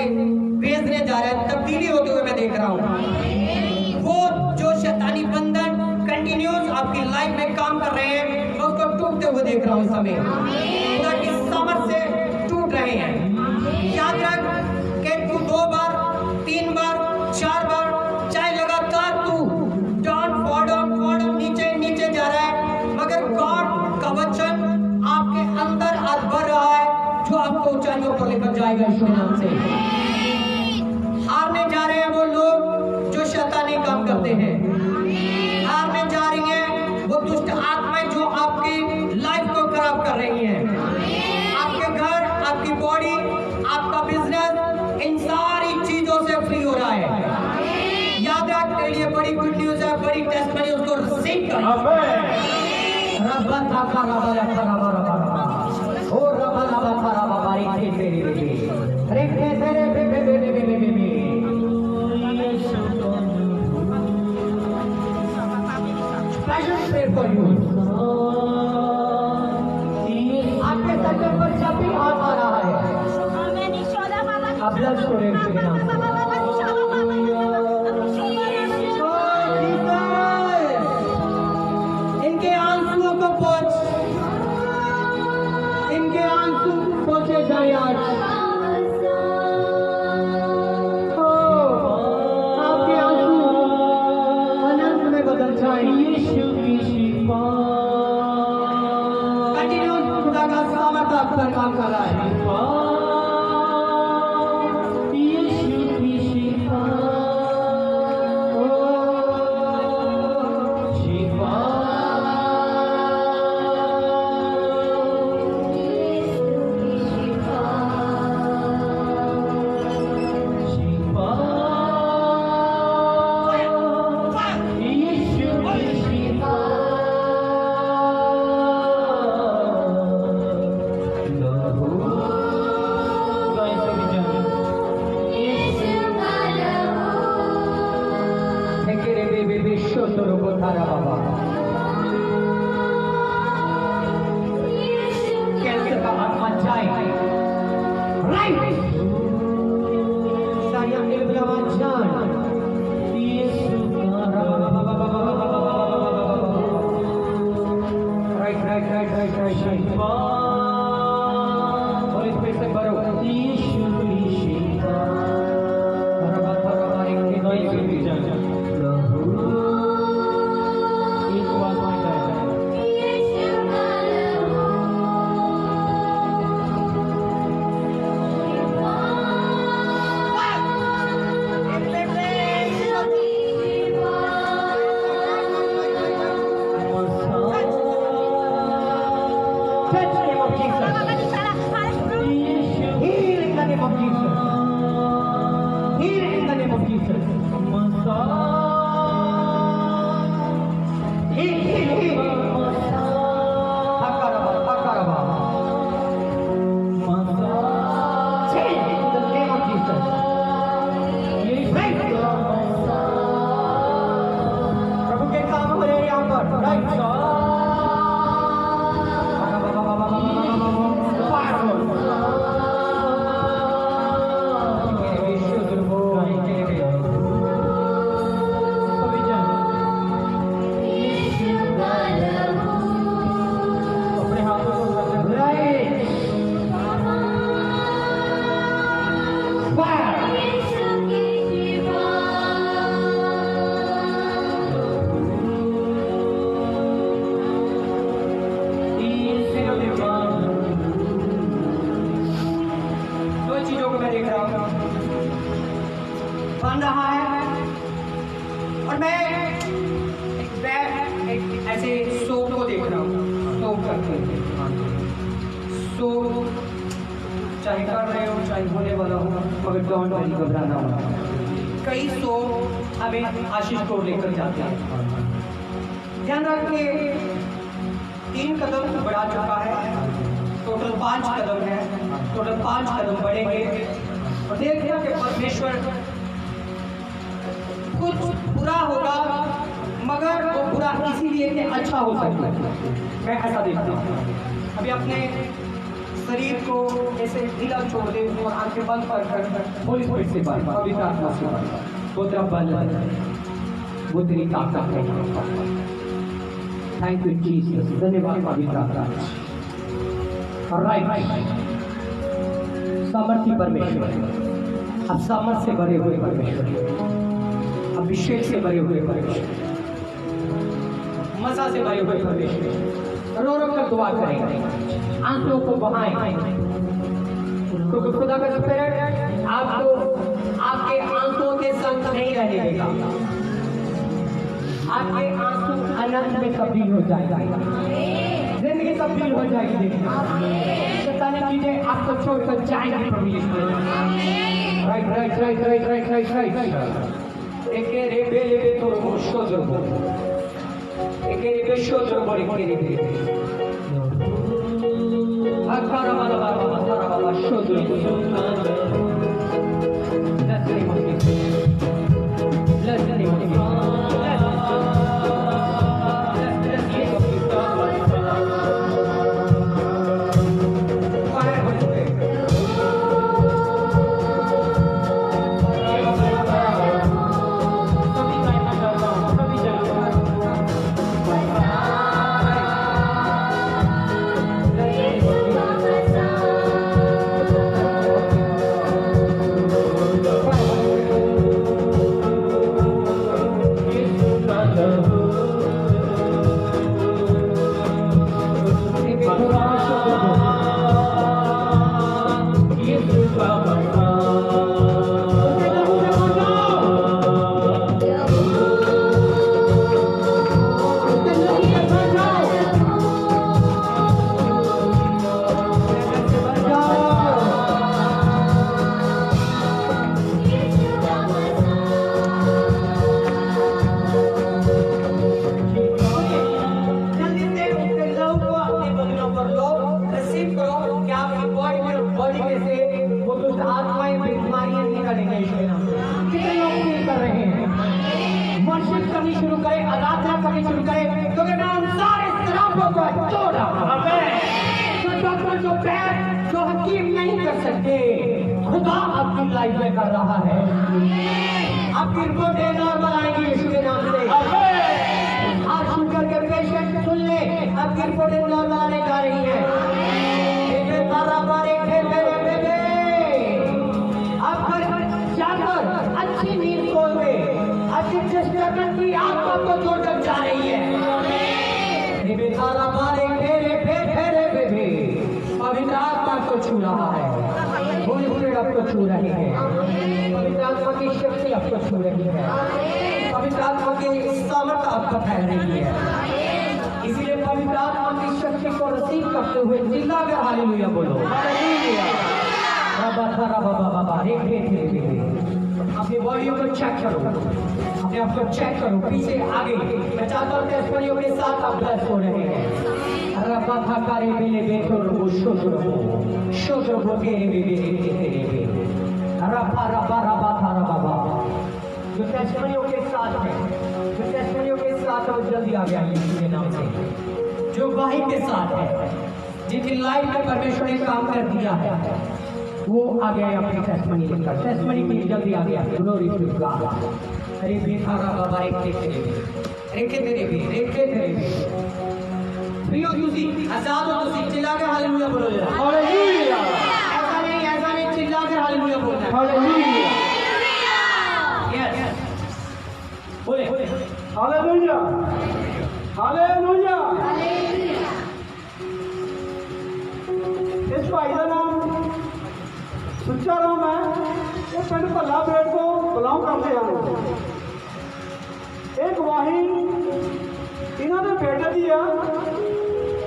भेजने जा रहा है, तब्दीली होते हुए मैं देख रहा हूँ। वो जो शैतानी बंधन कंटिन्यूस आपकी लाइफ में काम कर रहे हैं, मैं उसको टूटते हुए देख रहा हूँ इस समय। खुदा की समझ से टूट रहे हैं। याद रख कि तू 2 बार 3 बार 4 बार चाहे लगातार तू डाउन फॉर्डम नीचे नीचे जा रहा है, मगर गॉड का वचन आपके अंदर आज बढ़ रहा है, जो आपको ऊंचाइयों पर लेकर जाएगा यीशु के नाम से। हारने जा रहे हैं वो लोग जो शैतानी काम करते हैं, हारने जा रही हैं वो दुष्ट आत्माएं जो आपकी लाइफ को खराब कर रही हैं। आपके घर, आपकी बॉडी, आपका बिजनेस, इन सारी चीजों से फ्री हो रहा है। याद रख, तेरे लिए बड़ी गुड न्यूज है, बड़ी टेस्टमनी, उसको रिसीव कर। ओ रबा लबा खराबा बारी थे तेरे बेबे रे थे तेरे बेबे बेबे बेबे बेबे Special prayer for you. आपके सर पर जब भी हाथ आ रहा है अभिलाष को रेख के नाम इनके आंसुओं को पहुंच इनके आंसू पहुंचे जाए आज आपके आंसू अनंत में बदल जाए यीशु की शिफा कंटिन्यू खुदा का सामर्थ आप पर काम कर रहा है यीशु की शिफा शिफा कैंसर का आत्मा जाए राइट साया इब्राहिम जान right right right right right और इस पे से भरो यीशु की शिफा बराबर बराबर एक के जान Touch the name of Jesus. Heal in the name of Jesus. Heal in the name of Jesus. Heal, heal, heal. Hakaraba, hakaraba. Change in the name of Jesus. Right. प्रभु के काम हो रहे हैं यहाँ पर. Right. बन रहा है और मैं एक ऐसे सोप को देख रहा हूँ सोप करके सोप चाहे कर रहे हो चाहे होने वाला हो मगर डोंट वरी घबराना हो कई सोप हमें आशीष को लेकर जाते हैं ध्यान रखिए 3 कदम बढ़ा चुका है टोटल 5 कदम है टोटल 5 कदम बढ़ेंगे और देखिए कि परमेश्वर कुछ बुरा होगा मगर वो बुरा इसीलिए कि अच्छा हो सकता है मैं ऐसा देखता हूँ अभी अपने शरीर को ऐसे ढीला छोड़ दे और आंखें बंद कर होली स्पिरिट से बात पवित्र आत्मा से बात वो तेरा बल वो तेरी ताकत है थैंक यू जीसस धन्यवाद पवित्र आत्मा राइट सामर्थ्य परमेश्वर अब सामर्थ से भरे हुए परमेश्वर अभिषेक से भरे हुए परमेश्वर मजा से भरे हुए परमेश्वर रो रो कर दुआ करेंगे आंसुओं को बहाएं क्योंकि खुदा का स्पिरिट आपको आपके आंसुओं के संग नहीं रहने देगा आपके आंसू अनंत में तब्दील हो जाएगा जिंदगी तब्दील हो जाएगी शैतानी चीजें आपको छोड़कर जाएंगी प्रभु Yeshu right right right right right right right एके रेबे लेबे तो शोजो एके रेबे शोजो बड़ी बड़ी रेबे Rakara bala bala bala bala shodri. Let's name of Jesus. Let's name of Jesus. Let's name of Jesus. Fire Holy Spirit. सभी गायना चाहता हूँ सभी जगह जल्दी से उसके लव को अपने बदनों पर लो, रिसीव करो कि आपकी बॉडी में से वो दुष्ट आत्माएं बीमारियां निकलेंगे इसके नाम से। कितने लोग फील कर रहे हैं? वर्शिप करनी शुरू करें, आराधना करनी शुरू करें, क्योंकि मैं उन सारे शराबों को तोड़ा। जो डॉक्टर जो बैद जो हकीम नहीं कर सकते, खुदा आपकी लाइफ में कर रहा है। आपकी रिपोर्टें नॉर्मल आएंगी यीशु के नाम से। आज शुगर के पेशेंट सुन ले, आपकी रिपोर्टें नॉर्मल आने जा रही है। आपका जानवर अच्छी नींद सोए, अच्छी डिस्टर्बेंस की आत्मा को छोड़कर जा रही है। पवित्र आत्मा को छू रहा है, होली स्पिरिट आपको छू रही है, पवित्र आत्मा की शक्ति आपको छू रही है, पवित्र आत्मा की सामर्थ आपको फैल रही है। इसीलिए पवित्र आत्मा की शक्ति को रिसीव करते हुए चिल्ला कर हालेलुया बोलो। अपनी बॉडियों को चेक करो, अपने आप को चेक करो, पीछे आगे। मैं चाहता हूँ टेस्टमनियों के साथ आप ब्लेस हो रहे हैं। रबाकारी मेले बेटो रबो शोधो तेरे बेबे तेरे बे रबा रबा रबा था रबा। जो टेस्टमनियों के साथ है, जो टेस्टमनियों के साथ है वो जल्दी आ गया यीशु के नाम से। जो वाही के साथ है, जिनकी लाइफ में परमेश्वर ने काम कर दिया है, वो आ गया अपनी टेस्टमनी लेकर। टेस्टमनी की जल्दी आ गया। Glory to God. अरे बेखारा बाबा रेखे तेरे बे प्रियो तुसी आजाद हो, तुसी चिल्ला के हालेलुया बोलो जरा। हालेलुया ऐसा नहीं चिल्ला के हालेलुया बोलना है। हालेलुया यस बोले हालेलुया हालेलुया। इस भाई का नाम सुच्चा राम है, ये पिंड भला बेट को बिलोंग करते हैं। एक गवाही इन्होंने बेटे दी है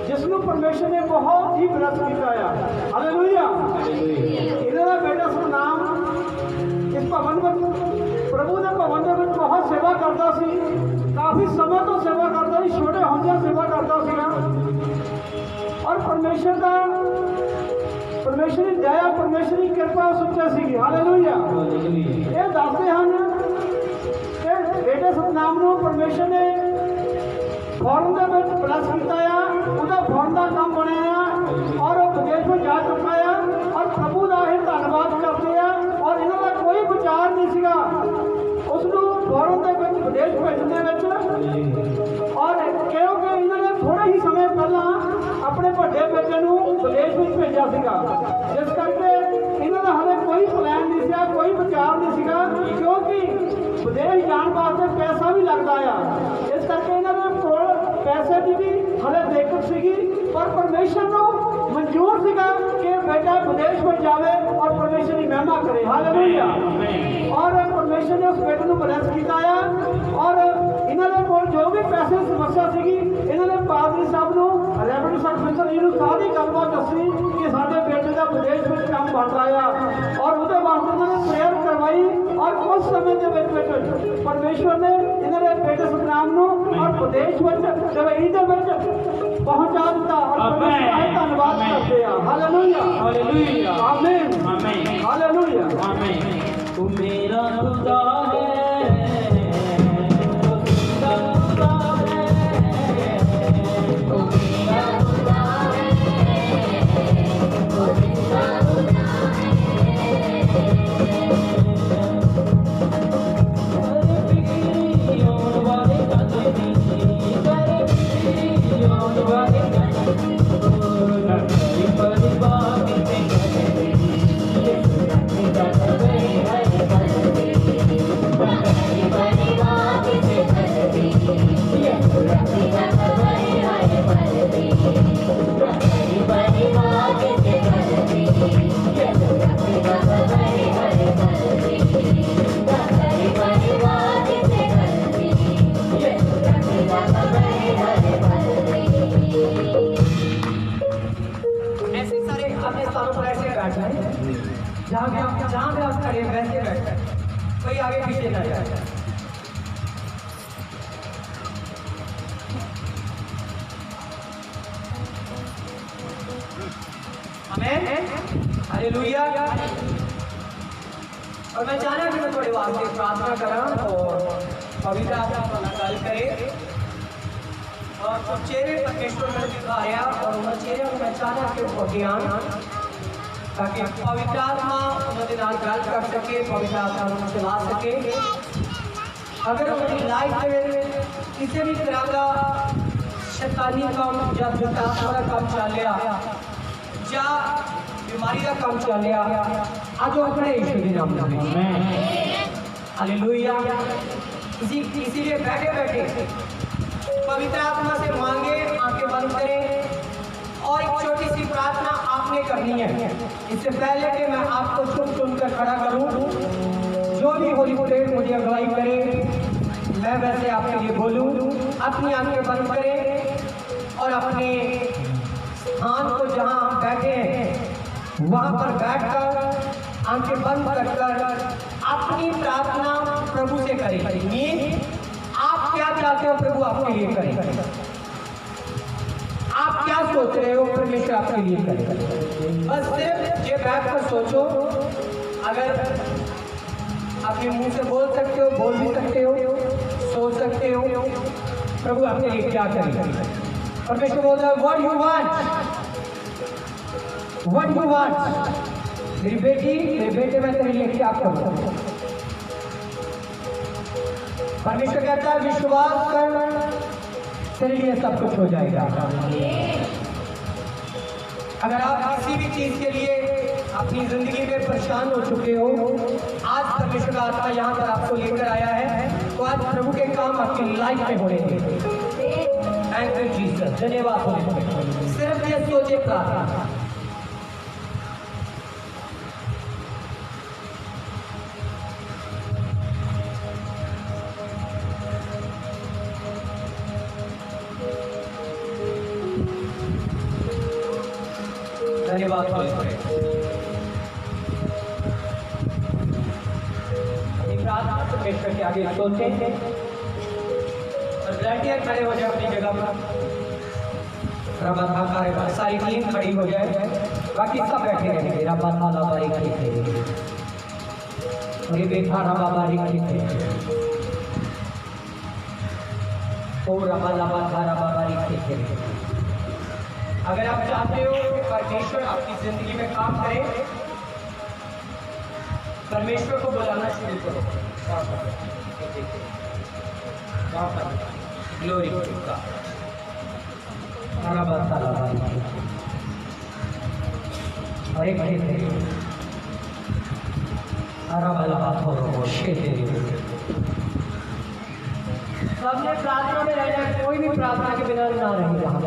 जिसनों परमेश्वर ने बहुत ही ब्रत किया है। हालेलुया। इन्होंने बेटा का नाम इस भवन में प्रभु ने भवन में बहुत सेवा करता सी, काफी समय तो सेवा करता सी, छोटे होंदे सेवा करता सी और परमेश्वर की दया परमेश्वर की कृपा सुच्चा सी। हालेलुया। ये दसते हैं कि बेटे सतनाम को परमेश्वर ने फॉरन के प्लस किया, उसका फॉरन का काम बनया और वो विदेश में जा चुका है और प्रभु का ही धन्यवाद करते हैं। और इन्होंने कोई विचार नहीं सीगा उसको फॉरन के विदेश भेजने में, और क्योंकि इन्होंने थोड़े ही समय पहला अपने बड़े बेटे को विदेश में भेजा सीगा, जिस करके इन्होंने हमें कोई प्लान नहीं था, कोई विचार नहीं सीगा, क्योंकि विदेश जाने वास्ते पैसा भी लगता है। इस करके इन्होंने पैसे की भी हले दिक्कत सी, पर परमेश्वर को मंजूर सीगा कि बेटा विदेश में जावे और परमेश्वर की महिमा करे। हालेलुया। और परमेश्वर ने उस बेटे को ब्लेस किया है और इन्होंने जो भी पैसे की समस्या सी, इन्होंने पादरी साहब को रेवन्यू सरपंच जी सारी गलबात दसी कि साढ़े बेटे का विदेश में काम बन रहा है और उसके वास्ते उन्होंने प्रेयर करवाई और उस समय के परमेश्वर ने इन्होंने बेटे सतनाम और विदेश में दुबई पहुंचा दिता। ਦਾ ਧੰਨਵਾਦ ਕਰਦੇ ਆ। ਹਾਲੇਲੂਇਆ हालेलुया ਆਮੀਨ आमीन ਹਾਲੇਲੂया आमीन। तू मेरा खुदा है, तू मेरा खुदा है, तू मेरा खुदा है, तू मेरा खुदा है। बिखरी होने वाले कदमी, बिखरी होने वाले कदमी, परिवार के ऐसे सारे अपने स्थानों पर ऐसे बैठ जाए, जहाँ पे आप खड़े हैं वैसे बैठ जाए, कोई आगे पीछे ना जाए। आमीन हालेलुया। और मैं चाहना कि मैं थोड़े वास्ते प्रार्थना करा और पवित्र आत्मा को गल करे और वो चेहरे परमेश्वर में दिखाया और उन चेहरे को मैं चाहना कि वो ज्ञान ताकि पवित्र आत्मा उनके नाल गल कर सके, पवित्र आत्मा उन्हें चला सके। अगर उनकी लाइफ में किसी भी तरह का शैतानी काम या दुष्टात्मा का काम चल रहा या बीमारी का काम चल रहा, आज वो अपने यीशु के नाम में हालेलुया। इसीलिए बैठे बैठे पवित्र आत्मा से मांगे, आंखें बंद करें और एक छोटी सी प्रार्थना आपने करनी है। इससे पहले कि मैं आपको चुन कर खड़ा करूं, जो भी होली स्पिरिट मुझे अगुवाई करे मैं वैसे आपके लिए बोलूं। अपनी आंखें बंद करें और अपने स्थान को जहां हम बैठे हैं वहां पर बैठकर आंखें बंद कर अपनी प्रार्थना प्रभु से करें। आप क्या चाहते हो प्रभु आपके लिए करे, आप क्या सोच रहे हो परमेश्वर आपके लिए करे, बस सिर्फ ये बैठ कर सोचो। अगर अपने मुंह से बोल सकते हो बोल भी सकते हो, सोच सकते हो प्रभु आपके लिए क्या करे। परमेश्वर बोलता है व्हाट यू वांट, मेरी बेटी मेरे बेटे मैं तेरे लिए क्या करूं। परमेश्वर कहता है विश्वास कर, तेरे लिए सब कुछ हो जाएगा। अगर आप किसी भी चीज के लिए अपनी जिंदगी में परेशान हो चुके हो, आज परमेश्वर का आत्मा यहाँ पर आपको लेकर आया है, तो आज प्रभु के काम आपकी लाइफ में हो रहे हैं। थैंक यू जीसस, धन्यवाद होने। सिर्फ ये सोचे प्रार्थना, धन्यवाद प्रार्थना परमेश्वर के आगे सोचे और बैठिए, खड़े हो जाए अपनी जगह पर। सारी टीम खड़ी हो जाए, बाकी सब बैठे रहेंगे। रबा थाला बारी खड़ी और ये बेटा रबा बारी खड़ी ओ रबा लबा था रबा बारी खड़ी। अगर आप चाहते हो कि परमेश्वर आपकी जिंदगी में काम करे, परमेश्वर को बुलाना शुरू करो। ग्लोरी का और एक सबने प्रार्थना में रहना, कोई भी प्रार्थना के बिना ना रहेगा।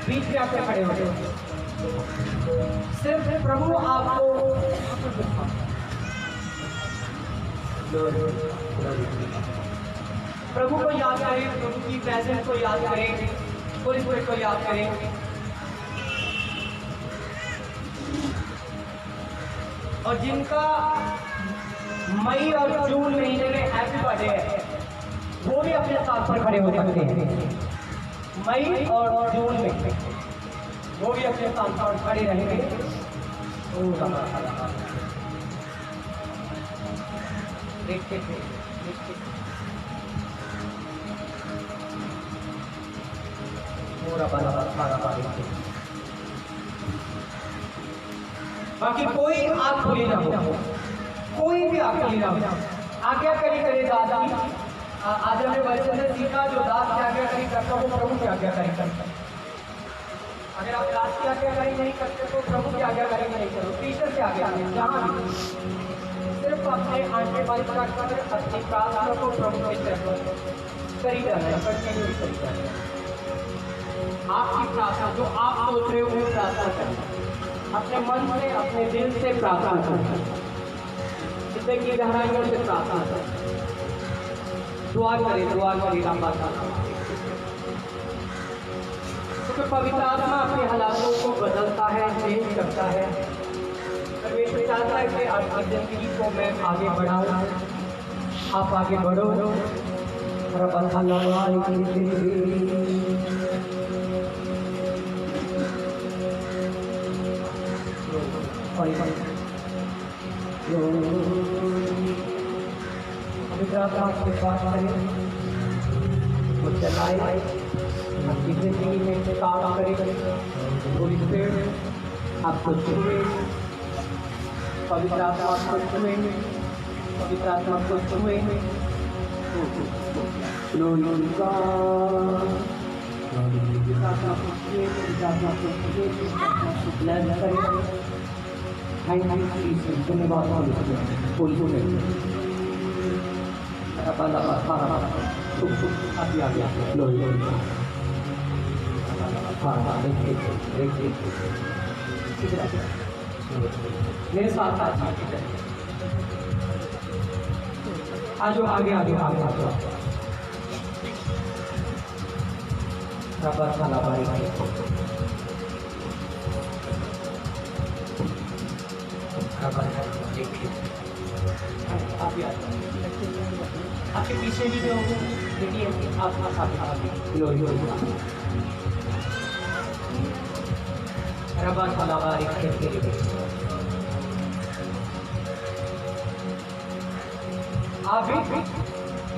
बीच में आप खड़े हो, सिर्फ प्रभु आपको प्रभु को याद करें, प्रभु की प्रेजेंस को याद करें, होली स्पिरिट को याद करें। और जिनका मई और जून महीने में हैप्पी बर्थडे है, वो भी अपने साथ पर खड़े हो सकते हैं। मई और जून में वो भी अपने साथ पर खड़े रहेंगे। देखते थे बाकी कोई आंख खुली ना हो, कोई भी आंख खुली ना हो। आज्ञा करी करे दास की। आज हमने वचन से सीखा, जो दास की आज्ञा करी करता वो प्रभु की आज्ञा करी करता। अगर आप दास की आज्ञा करी नहीं करते तो प्रभु की आज्ञा करी नहीं करो, टीचर की आज्ञा करें। जहाँ भी सिर्फ अपने आंखें बंद रखकर अपनी प्रार्थना को प्रभु के चरणों करी जाना है, कंटिन्यू करी जाना है। आपकी प्रार्थना जो आप सोच रहे हो वो प्रार्थना करें, अपने मन से अपने दिल से प्रार्थना करें, हृदय की गहराइयों से प्रार्थना करें। दुआ करें राम। क्योंकि पवित्र आत्मा अपने हालातों को बदलता है, चेंज करता है। परमेश्वर चाहता है कि आपकी जिंदगी को मैं आगे बढ़ाऊं, आप आगे बढ़ो। पवित्र आत्मा से बात करें, वो चलाए, आपकी जिंदगी में काम करे। होली स्पिरिट आपको छुए, पवित्र आत्मा को छुए, पवित्र आत्मा को छुए। मेरे साथ आज आगे आगे आपके पीछे भी जो देखिए आत्मा साथ आप भी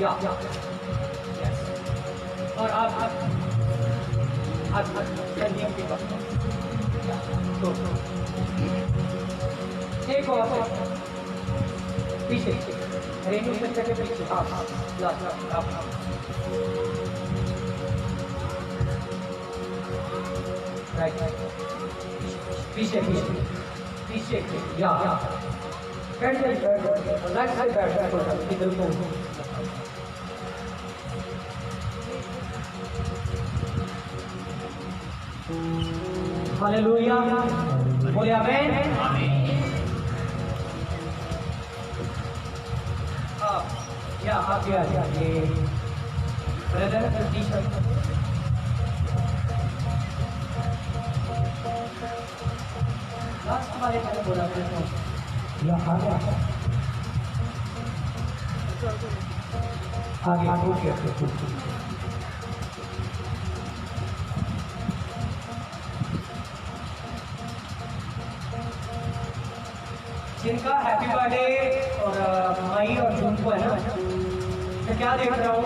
या और आप संजीव के पास तो एक और पीछे रेणु से के पीछे आप राइट पीछे पीछे पीछे या बैठ लेफ्ट साइड बैठ इधर को हालेलुया बोले आमीन। या आप ये ब्रदर टी-शर्ट लास्ट वाले मैंने बोला या आगे जिनका हैप्पी बर्थडे और मई और जून को है ना, मैं क्या देख रहा हूँ,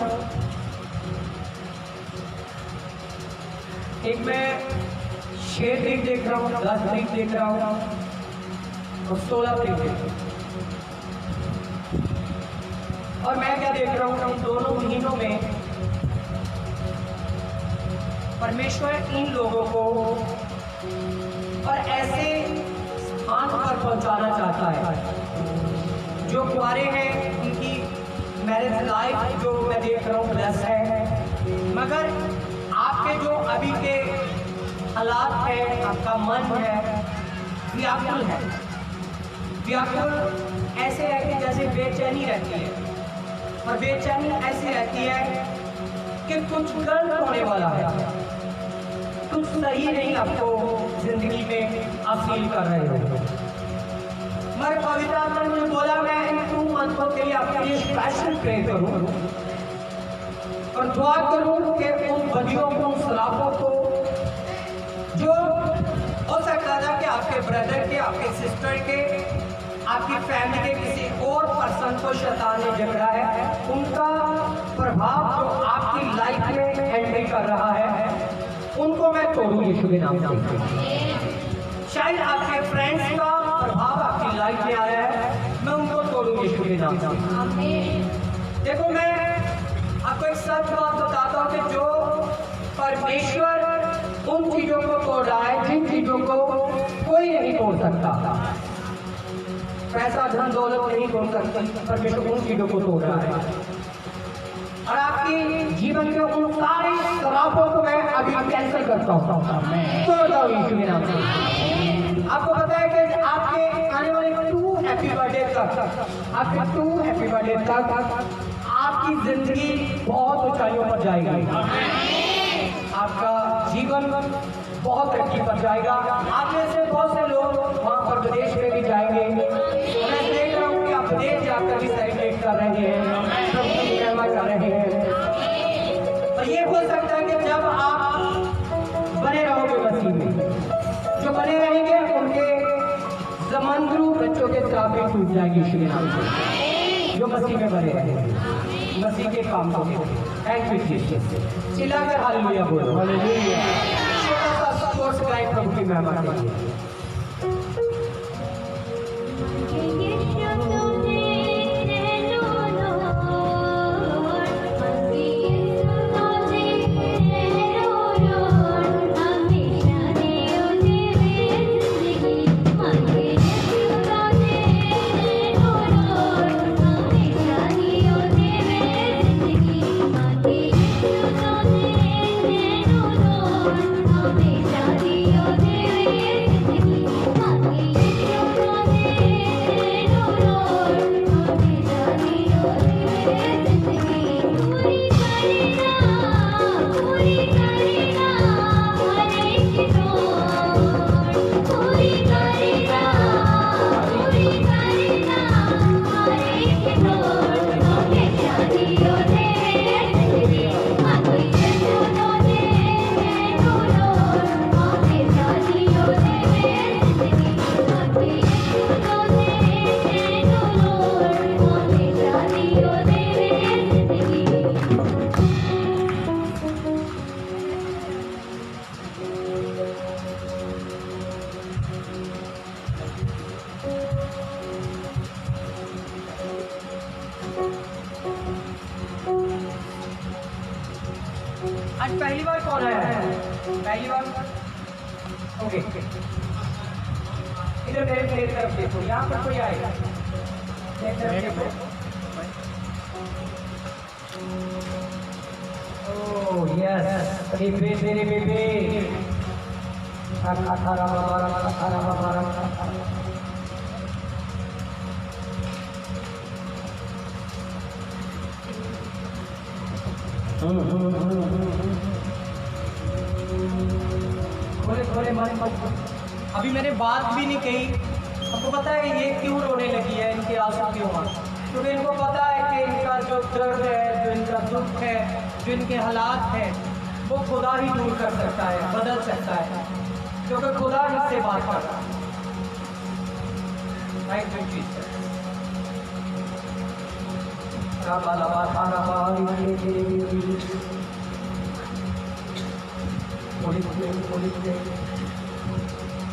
एक मैं 6 तारीख देख रहा हूँ, 10 तारीख देख रहा हूँ और 16 तारीख देख रहा हूँ। और मैं क्या देख रहा हूँ, इन दोनों महीनों में परमेश्वर इन लोगों को और ऐसे स्थान पर पहुंचाना चाहता है जो कुआरे हैं, उनकी मैरिज लाइफ जो मैं देख रहा हूँ ब्लेस है। मगर आपके जो अभी के हालात है, आपका मन है व्याकुल है, व्याकुल ऐसे है कि जैसे बेचैनी रहती है, और बेचैनी ऐसी रहती है कि कुछ गलत होने वाला है, कुछ सही नहीं आपको जिंदगी में आप फील कर रहे हो। मगर पवित्र आत्मा ने मुझे बोला मैं इन 2 मंथों के लिए आपके लिए स्पेशल प्रे करूं, और दुआ करूं कि उन बदियों को, उन शराबों को, जो हो सकता था कि आपके ब्रदर के, आपके सिस्टर के, आपकी फैमिली के किसी और पर्सन को शैतान ने जकड़ा है, उनका प्रभाव जो आपकी लाइफ में एंट्री कर रहा है, उनको मैं तोड़ूं यीशु के नाम से। शायद आपके फ्रेंड्स का प्रभाव आपकी लाइफ में आया है, मैं उनको तोड़ूं यीशु के नाम से। देखो, मैं आपको एक सच बात बताता हूँ कि जो परमेश्वर उन चीजों को तोड़ रहा है जिन चीजों को कोई नहीं तोड़ सकता। पैसा, धन, दौलत नहीं तोड़ सकता, परमेश्वर उन चीजों को तोड़ रहा है। और आपकी जीवन के उन सारे शराबों को मैं अभी कैंसिल करता हूँ, तोड़ता हूँ यीशु के नाम से। आपको पता है कि आपके आने वाले 2 हैप्पी बर्थडे तक, आपके 2 हैप्पी बर्थडे तक आपकी जिंदगी बहुत ऊंचाइयों पर जाएगी। आपका जीवन बहुत तरक्की पर जाएगा। आप में से बहुत से लोग वहाँ पर विदेश में भी जाएंगे। मैं देख रहा हूँ कि आप विदेश जाकर भी सेलिब्रेट कर रहे हैं, प्रभु की महिमा कर रहे हैं। और ये हो सकता है कि जब आप बने रहोगे मसीह में, जो बने रहेंगे उनके ज़मानरू बच्चों के चाबी टूट जाएगी यीशु के नाम से, जो मसीह में बने रहेंगे, मसीह के काम को। Thank you Jesus. चिल्लाकर हालेलुया बोलो। हालेलुया। छोटा सा स्पोर्ट्स गाइड प्रभु की महिमा करिए। आज पहली बार कौन आया है? पहली बार? ओके, इधर मेरे तरफ देखो, यहाँ पर कोई आएगा, ओह यस, बेबे मेरे बेबे, खोले अभी मैंने बात भी नहीं कही। आपको पता है ये क्यों रोने लगी है, इनके आंसू क्यों आ? क्योंकि इनको पता है कि इनका जो दर्द है, जो इनका दुख है, जो इनके हालात हैं, वो खुदा ही दूर कर सकता है, बदल सकता है, क्योंकि खुदा इससे बात कर रहा है। Thank you Jesus.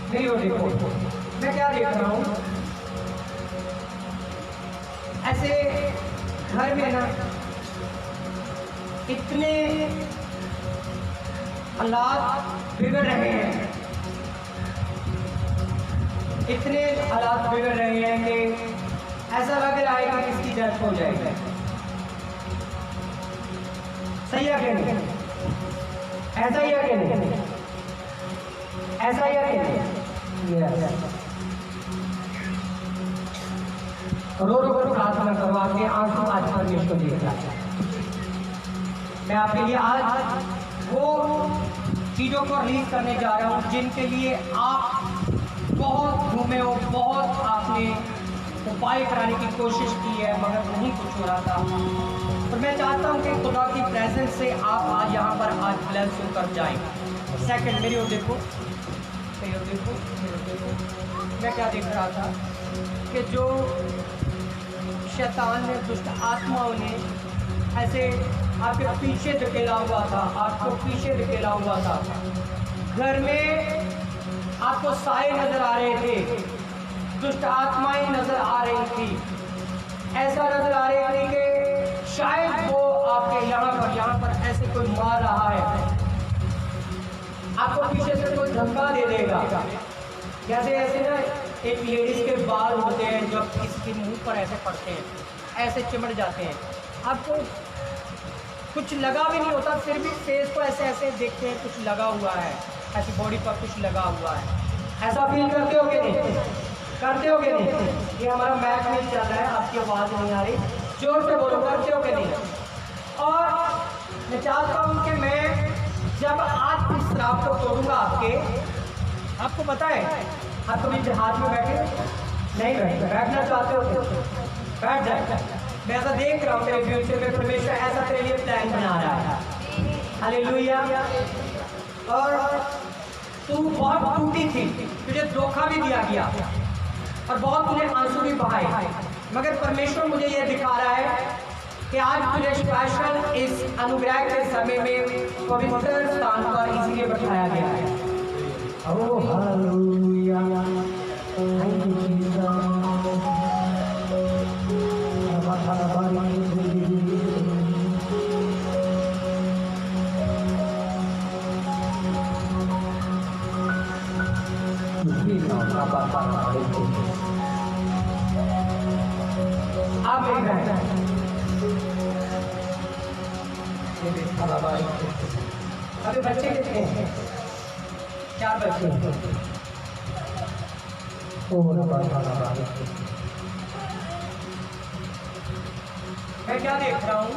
नहीं, वो देखो मैं क्या देख रहा हूँ, ऐसे घर में ना इतने हालात बिगड़ रहे हैं, इतने हालात बिगड़ रहे हैं कि ऐसा लग रहा है कि इसकी डेथ हो जाएगी। सही है कि नहीं? ऐसा ही है कि नहीं? ऐसा ही है कि नहीं? रो रो कर प्रार्थना करो, आपके आंसू आज परमेश्वर देख रहा है। मैं आपके लिए आज वो चीज़ों को रिलीज करने जा रहा हूँ जिनके लिए आप बहुत घूमे हो, बहुत आपने उपाय कराने की कोशिश की है, मगर नहीं कुछ हो रहा था। और मैं चाहता हूँ कि खुदा की प्रेजेंस से आप आज यहाँ पर आज ब्लेस होकर जाएं। सेकंड, मेरी ओर देखो, मेरी ओर देखो, मेरी ओर देखो। मैं क्या देख रहा था कि जो शैतान ने, दुष्ट आत्माओं ने ऐसे आपके पीछे धकेला हुआ था, आपको पीछे धकेला हुआ था। घर में आपको साए नजर आ रहे थे, दुष्ट आत्माएं नजर आ रही थी, ऐसा नजर आ रही थी कि शायद वो आपके यहाँ पर ऐसे कोई मार रहा है, आपको पीछे से कोई धक्का दे देगा। जैसे ऐसे ना एक लेडीज के बाल होते हैं, जब किसी के मुंह पर ऐसे पड़ते हैं, ऐसे चिमट जाते हैं, आपको कुछ लगा भी नहीं होता, फिर भी फेस को ऐसे ऐसे देखते हैं कुछ लगा हुआ है, ऐसी बॉडी पर कुछ लगा हुआ है। ऐसा फील करते हो कि नहीं? करते हो कि नहीं? ये हमारा मैच नहीं चल रहा है, आपकी आवाज़ नहीं आ रही, जोर से बोलो, करते हो कि नहीं? और मैं चाहता हूँ कि मैं जब आज इस शराब को तोड़ूंगा आपको पता है, आप कभी हाथ में बैठे नहीं बैठना चाहते हो तो बैठ जाए। मैं ऐसा देख रहा हूँ मेरे फ्यूचर में परमेश्वर ऐसा तेरे लिए प्लान बना रहा है। हालेलुया। और तू बहुत टूटी थी, तुझे धोखा भी दिया गया और बहुत तूने आंसू भी बहाए, मगर परमेश्वर मुझे ये दिखा रहा है कि आज तुझे स्पेशल इस अनुग्रह के समय में पवित्र स्थान पर इसलिए बैठाया गया है। Oh hallelujah, thank you Jesus. आप अभी बच्चे कितने हैं? 4 बच्चे। मैं क्या देख रहा हूँ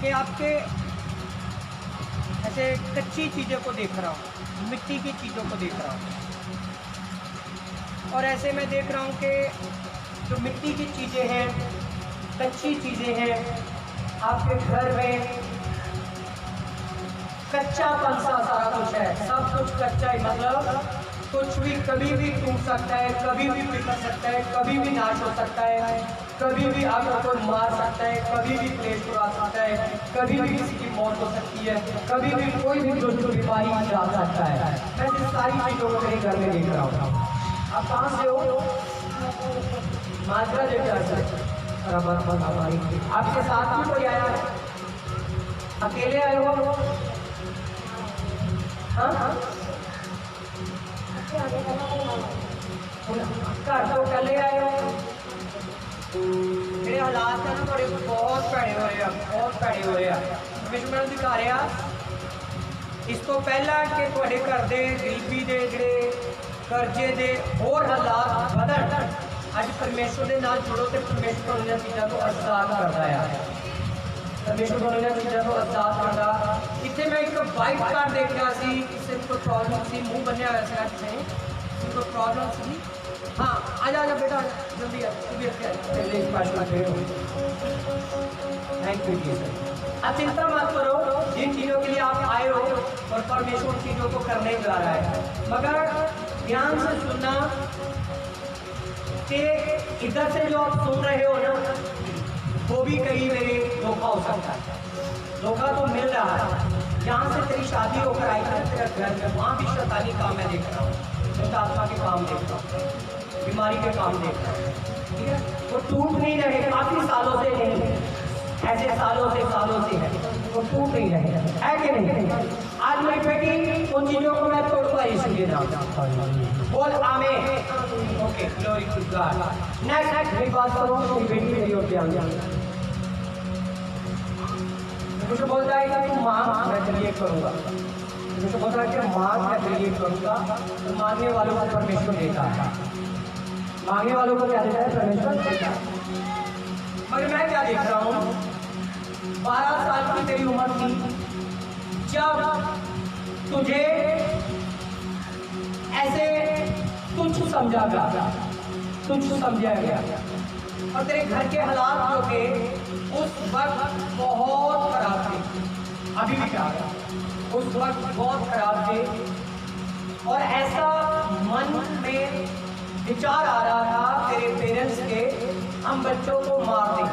कि आपके ऐसे कच्ची चीज़ों को देख रहा हूँ, मिट्टी की चीज़ों को देख रहा हूँ, और ऐसे मैं देख रहा हूँ कि जो मिट्टी की चीज़ें हैं, कच्ची चीज़ें हैं, आपके घर में कच्चा पंसा सारा कुछ है, सब कुछ कच्चा ही, मतलब कुछ भी कभी भी टूट सकता है, कभी भी बिखर सकता है, कभी भी नाश हो सकता है, कभी भी आपको कोई मार सकता है, कभी भी क्लेश उड़ा सकता है, कभी भी किसी की मौत हो सकती है, कभी भी कोई भी जो बीमारी जा सकता है। मैं इन सारी चीज़ों को मेरे घर में देख रहा हूँ। आप कहाँ से हो? मात्रा देख रहा आपके साथ भी कोई आया है? अकेले आए हो? हाँ, घर तो अकेले आए हो? मेरे हालात है ना बड़े बहुत भैड़े हो रहे हैं, बहुत भैड़े हो रहे हैं। परमेश्वर दिखा रहा इस तो पहला कि तुहाडे घर दे गरीबी दे जिहड़े कर्जे दे होर हालात बदन, अज परमेश्वर के नाल जुड़ो तो परमेश्वर उन्हें चीज़ों को आजाद करता है। परमेश्वर उन्हें चीज़ों को आजाद करता। इतने मैं एक वाइट कार्ड देख रहा सी, किसी को प्रॉब्लम सी, मुँह बनया हुआ था, किसी को प्रॉब्लम सी। हाँ, आजा बेटा, जल्दी थैंक यू जी सर। आप चिंता मत करो, जिन चीज़ों के लिए आप आए हो और परमेश्वर चीज़ों को करने जा रहा है, मगर ध्यान से सुनना कि इधर से जो आप सुन रहे हो ना, वो भी कहीं मेरे धोखा हो सकता है। धोखा तो मिल रहा है। जहाँ से तेरी शादी होकर आई है तेरा घर में, वहाँ भी शैतानी काम मैं देख रहा हूँ, दुष्ट आत्मा के काम देख रहा हूँ, बीमारी के काम देख रहा हूँ, ठीक है। वो टूट नहीं रहे, काफ़ी सालों से नहीं, ऐसे सालों से है, वो टूट नहीं रहे, है कि नहीं? आज मेरी बेटी उन चीज़ों को मैं तोड़ूंगा इसलिए ना, बोल आमीन। Okay, glory to God. Next मेरी बात करो, मेरी बेटी मेरी ओर ध्यान दे। मुझे बोलता है कि तू मांग, मैं तेरे लिए करूँगा। मुझे बोलता है कि मांग, मैं तेरे लिए करूँगा। तो मांगने वालों को परमेश्वर देता है, मांगने वालों को क्या देता है? परमेश्वर देता है। मगर मैं क्या देख रहा हूँ, 12 साल की तेरी उम्र थी जब तुझे ऐसे तुच्छ समझा गया, और तेरे घर के हालात जो थे उस वक्त बहुत खराब थे, अभी भी खराब है, उस वक्त बहुत खराब थे। और ऐसा मन में विचार आ रहा था तेरे पेरेंट्स के, हम बच्चों को मार दें,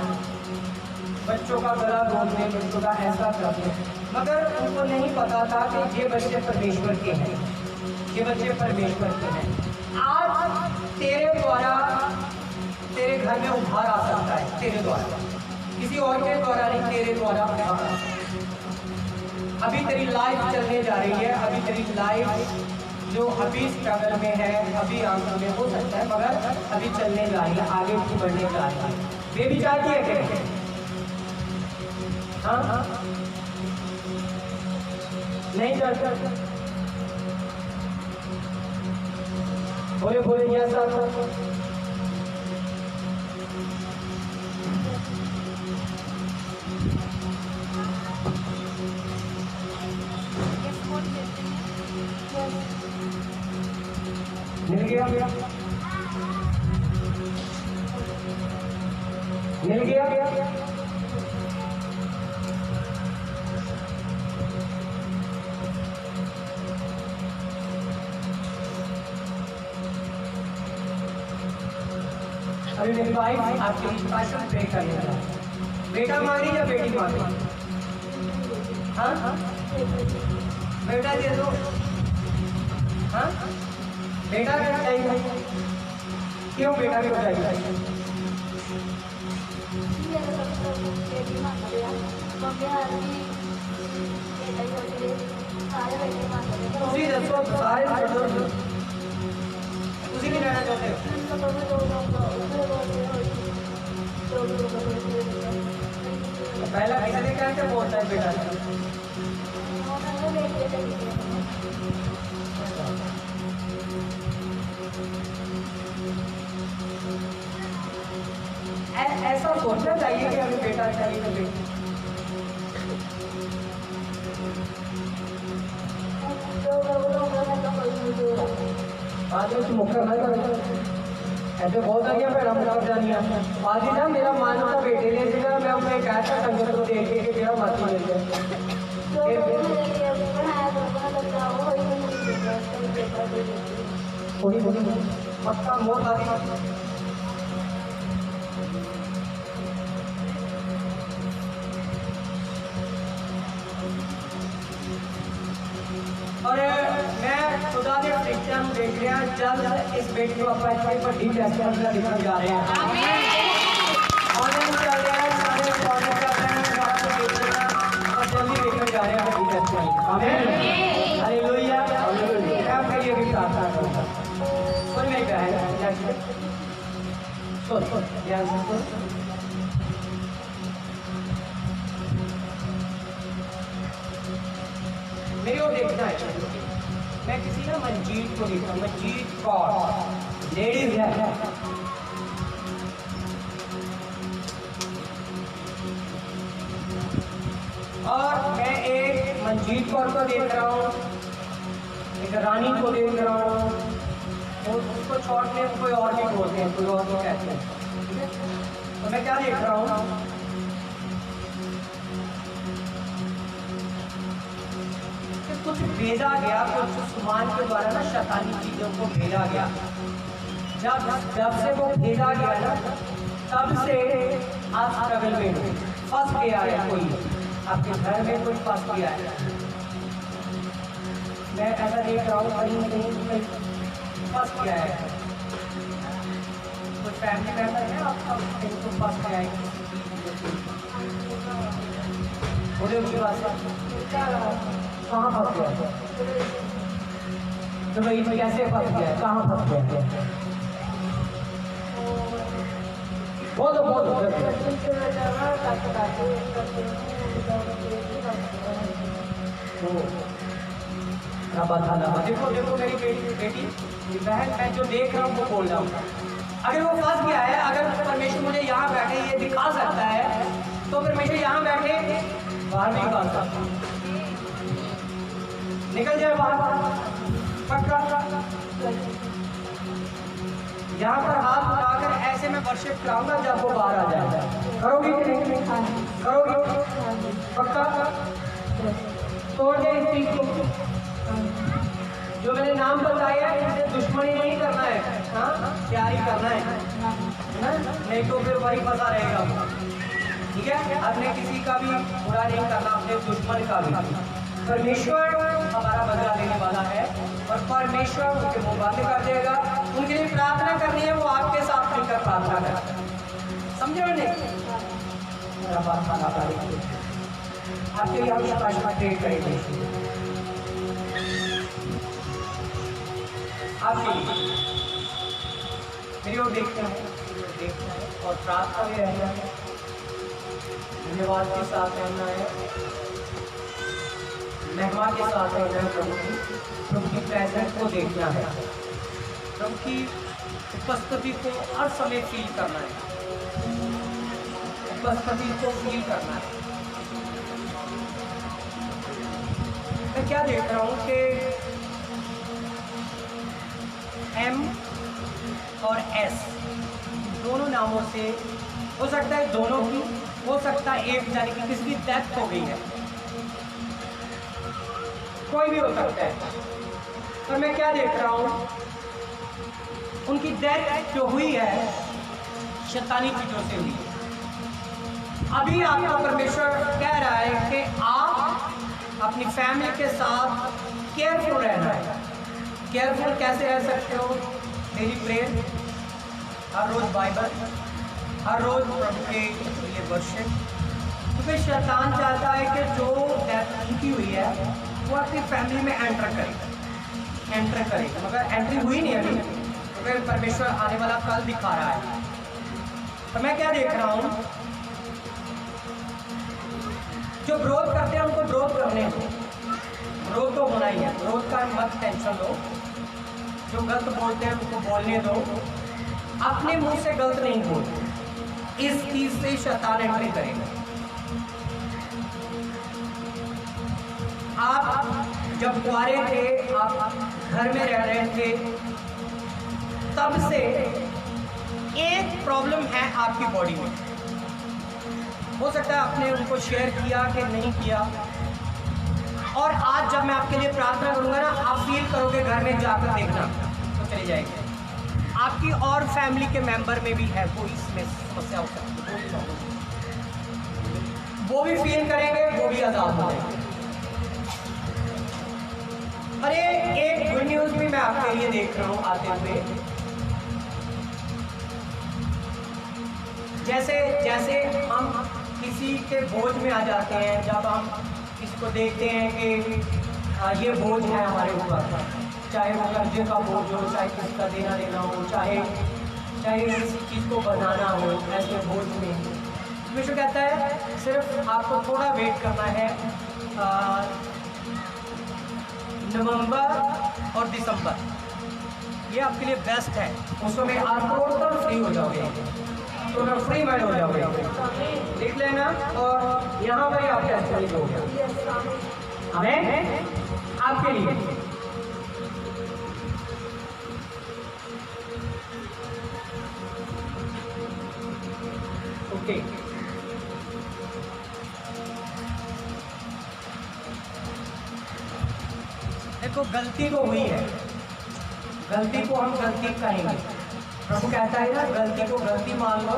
बच्चों का गला तोड़ दें, बच्चों का ऐसा कर दें। मगर उनको नहीं पता था कि ये बच्चे परमेश्वर के हैं, ये बच्चे परमेश्वर के हैं। आज तेरे द्वारा तेरे घर में उद्धार आ सकता है, तेरे द्वारा, किसी और के द्वारा नहीं, तेरे द्वारा उद्धार। अभी तेरी लाइफ चलने जा रही है, अभी तेरी लाइफ जो अभी स्ट्रगल में है, अभी आंसू में हो सकता है, मगर अभी चलने जा रही है, आगे भी बढ़ने जा रही है। बेबी चाहती है क्या? हाँ, नहीं चाहता? बोले बोले यस सर। मिल गया? मिल गया? अभी मेरी वाइफ आपके स्पेशल पे करेगा। बेटा मांगी या बेटी मांगी? हाँ, बेटा दे दो। हाँ, बेटा क्यों चाहिए? क्यों बेटा क्यों चाहिए? ਤੁਸੀਂ ਦੱਸੋ, ਸਾਰੇ ਛੱਡੋ, ਤੁਸੀਂ ਕੀ ਲੈਣਾ ਚਾਹੁੰਦੇ ਹੋ? पहला किसी ने कैसे बोलता है बेटा? ऐसा सोचना चाहिए कि हमें बेटा चाहिए तो बेटी। आज मुक्का नहीं करता, ऐसे बहुत सारी भैन मुकर जानिया। आज ही ना मेरा मन का बेटे ने सीगा, मैं उन्हें कहता संगत को देख के मेरा मत मिल जाए। पक्का मोह आदि और मैं खुदा के सिस्टम देख रहा जल्द इस बेटी को अपना बड़ी टेस्टमेंट लिखने जा रहे हैं। ऑनलाइन चल रहा है, सारे फॉलो कर रहे हैं, और जल्दी लिखने जा रहे हैं बड़ी टेस्टमेंट। आमीन, हालेलुया, हालेलुया। मैं आपके लिए भी प्रार्थना करूंगा। सुन मेरी बहन, सुन ध्यान से सुन। मेरे को देखना है, मैं किसी ना मंजीत को देखा, मंजीत कौर लेडीज है, और मैं एक मंजीत कौर को देख रहा हूँ, एक रानी को देख रहा हूँ, और उसको छोड़ने कोई और भी बोलते हैं, कोई और भी कहते हैं। तो मैं क्या देख रहा हूँ? कुछ भेजा गया, कुछ सामान के द्वारा ना शैतानी चीजों को भेजा गया। जब से वो भेजा गया ना, तब से आप स्ट्रगल में फंस गया है। कोई आपके घर में कोई फंस गया है। मैं ऐसा देख रहा हूँ, कहीं कहीं फंस गया है। कुछ फैमिली मेंबर है आपका कहीं तो फंस गया है। बोले उसके बाद कहाँ फंस गया? तो भाई कैसे फंस गया? कहाँ फंस गया? बोलो बोलो। देखो देखो मेरी बेटी बहन, मैं जो देख रहा हूँ वो बोल रहा हूँ। अगर वो फंस गया है, अगर परमेश्वर मुझे यहाँ बैठे ये दिखा सकता है, तो परमेश्वर यहाँ बैठे बाहर नहीं निकाल सकता। निकल जाए बाहर, पक्का। यहाँ पर हाथ उठाकर ऐसे मैं वर्शिप कराऊंगा जब वो बाहर आ जाएगा। करोगी कि नहीं? करोगी? पक्का? तोड़ दे इस चीज को। जो मैंने नाम बताया इसे दुश्मनी नहीं करना है, हाँ प्यारी करना है ना? नहीं तो फिर वही फंसा रहेगा। ठीक है, अपने किसी का भी बुरा नहीं करना, अपने दुश्मन का भी। परमेश्वर हमारा बदला लेने वाला है और परमेश्वर उनके मुंह बंद कर देगा। उनके लिए प्रार्थना करनी है, वो आपके साथ मिलकर प्रार्थना करें। समझे हो नहीं? मेरा बात खाना आपके लिए हम प्रेयर करेंगे आपके लिए। मेरी ओर देखते हैं और प्रार्थना में रहना है, धन्यवाद के साथ रहना है, महिमा के साथ रहना है। प्रभु की प्रेजेंस को देखना है, प्रभु की उपस्थिति को हर समय फील करना है, उपस्थिति को फील करना है। मैं क्या देख रहा हूँ कि M और S दोनों नामों से, हो सकता है दोनों की, हो सकता है एक यानी कि किसी की डेथ हो गई है, कोई भी हो सकता है। पर मैं क्या देख रहा हूँ, उनकी डेथ जो हुई है शैतानी चीजों से हुई है। अभी आपका परमेश्वर कह रहा है कि आप अपनी फैमिली के साथ केयरफुल रहना है। केयरफुल कैसे रह सकते हो? डेली प्रेयर, हर रोज बाइबल, हर रोज प्रभु के लिए वर्शिप। क्योंकि शैतान चाहता है कि जो डेथ उनकी हुई है वो अपनी फैमिली में एंटर करेगा, मगर एंट्री हुई नहीं अभी, क्योंकि परमेश्वर आने वाला कल दिखा रहा है। तो मैं क्या देख रहा हूँ, जो विरोध करते हैं उनको विरोध करने दो, विरोध तो होना ही है, विरोध का मत टेंशन लो। जो गलत बोलते हैं उनको बोलने दो, अपने मुंह से गलत नहीं बोलते। इस चीज से शैतान एंट्री करेगा। आप जब कुआरे थे, आप घर में रह रहे थे, तब से एक प्रॉब्लम है आपकी बॉडी में। हो सकता है आपने उनको शेयर किया कि नहीं किया, और आज जब मैं आपके लिए प्रार्थना करूंगा ना, आप फील करोगे, घर में जाकर देखना तो चली जाएगी। आपकी और फैमिली के मेंबर में भी है वो इसमें समस्या हो सकती है, वो भी फील करेंगे, वो भी आजाद हो जाएंगे। अरे एक गुड न्यूज भी मैं आपके लिए देख रहा हूँ आते हुए। जैसे जैसे हम किसी के बोझ में आ जाते हैं, जब हम इसको देखते हैं कि ये बोझ है हमारे ऊपर, चाहे वो कर्जे का बोझ हो, चाहे किसी का देना लेना हो, चाहे किसी चीज़ को बनाना हो, ऐसे बोझ में विश्व कहता है सिर्फ आपको थोड़ा वेट करना है। नवंबर और दिसंबर ये आपके लिए बेस्ट है, उस समय आप टोटल फ्री हो जाओगे, तो फ्री माइंड हो जाओगे। लिख लेना और यहाँ पर ही आपका एक्सरसाइज हो गया। हमें आपके लिए ओके। देखो गलती तो हुई है, गलती को हम गलती कहेंगे। प्रभु कहता है ना, गलती को गलती मान लो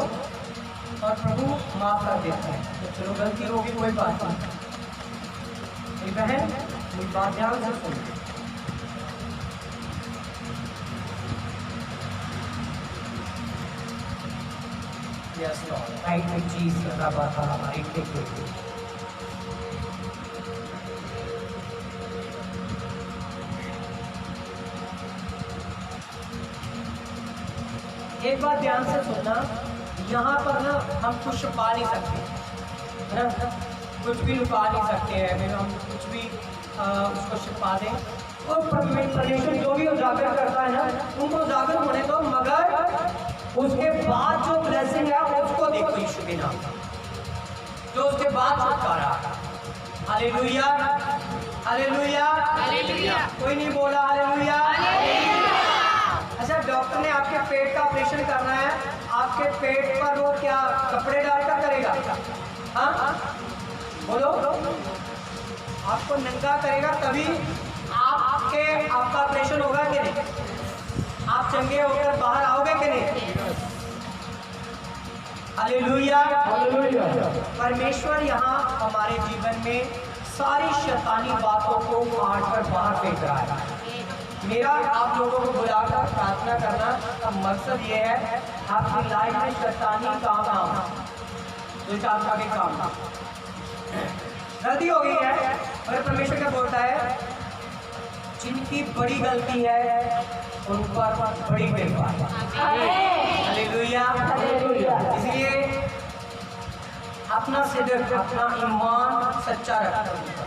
और प्रभु माफ कर देता है। तो चलो गलती होगी, कोई बात नहीं। मेरी बहन मेरी बात ध्यान से सुनो। Yes, Lord. Thank you, Jesus. एक बात ध्यान से सुनना, यहाँ पर ना हम कुछ छुपा नहीं सकते, है ना? कुछ भी लुका नहीं सकते हैं, हम कुछ भी उसको छुपा दें। और परमेश्वर जो भी उजागर करता है ना, उनको उजागर होने दो, मगर उसके बाद जो ब्लेसिंग है उसको देखो यीशु के नाम, जो उसके बाद छुटकारा। Hallelujah, hallelujah, hallelujah. कोई नहीं बोला हालेलुया। अच्छा, जब डॉक्टर ने आपके पेट का ऑपरेशन करना है, आपके पेट पर वो क्या कपड़े डालकर करेगा? हाँ बोलो, आपको नंगा करेगा तभी आपका ऑपरेशन होगा कि नहीं? आप चंगे होकर बाहर आओगे कि नहीं? हालेलुया। परमेश्वर यहाँ हमारे जीवन में सारी शैतानी बातों को काट कर बाहर फेंक रहा है। मेरा आप लोगों को बुलाकर प्रार्थना करना का मकसद ये है, आपकी लाइफ में शैतानी काम दुष्टात्मा के काम गलती हो गई है, और परमेश्वर क्या बोलता है, जिनकी बड़ी गलती है उन पर बड़ी कृपा है। हालेलुया। इसलिए अपना सिद्ध, अपना ईमान सच्चा रखना,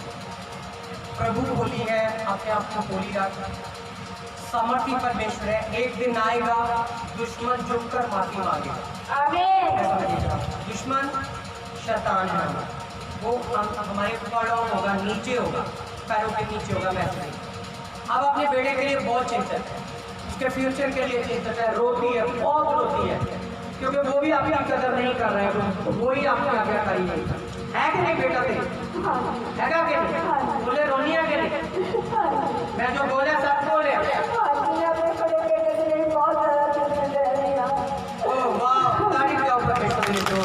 प्रभु होली है, अपने आप को होली रख। सामर्थी परमेश्वर है, एक दिन आएगा दुश्मन झुककर माफी मांगेगा। आमीन। दुश्मन शैतान है, वो हमारे पैरों होगा, नीचे होगा, पैरों के नीचे होगा। मैं अब अपने बेटे के लिए बहुत चिंतित है, उसके फ्यूचर के लिए चिंतित है, रोती है, बहुत रोती है, क्योंकि वो भी आपकी कदर नहीं कर रहे हैं, वो ही आपकी आज्ञाकारी है कि नहीं बेटा? तेरे है कि नहीं? बोले रोनी है कि नहीं? मैं जो बोले सब बोले। ओह वाह, तारीफ क्या ऊपर परमेश्वर ने जो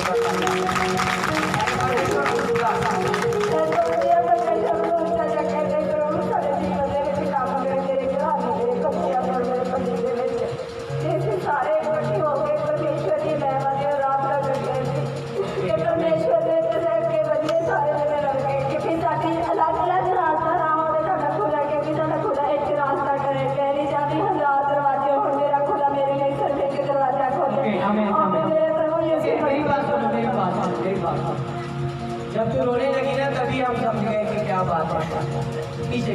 जब तू रोने लगी ना तभी हम समझ गए कि क्या बात है। पीछे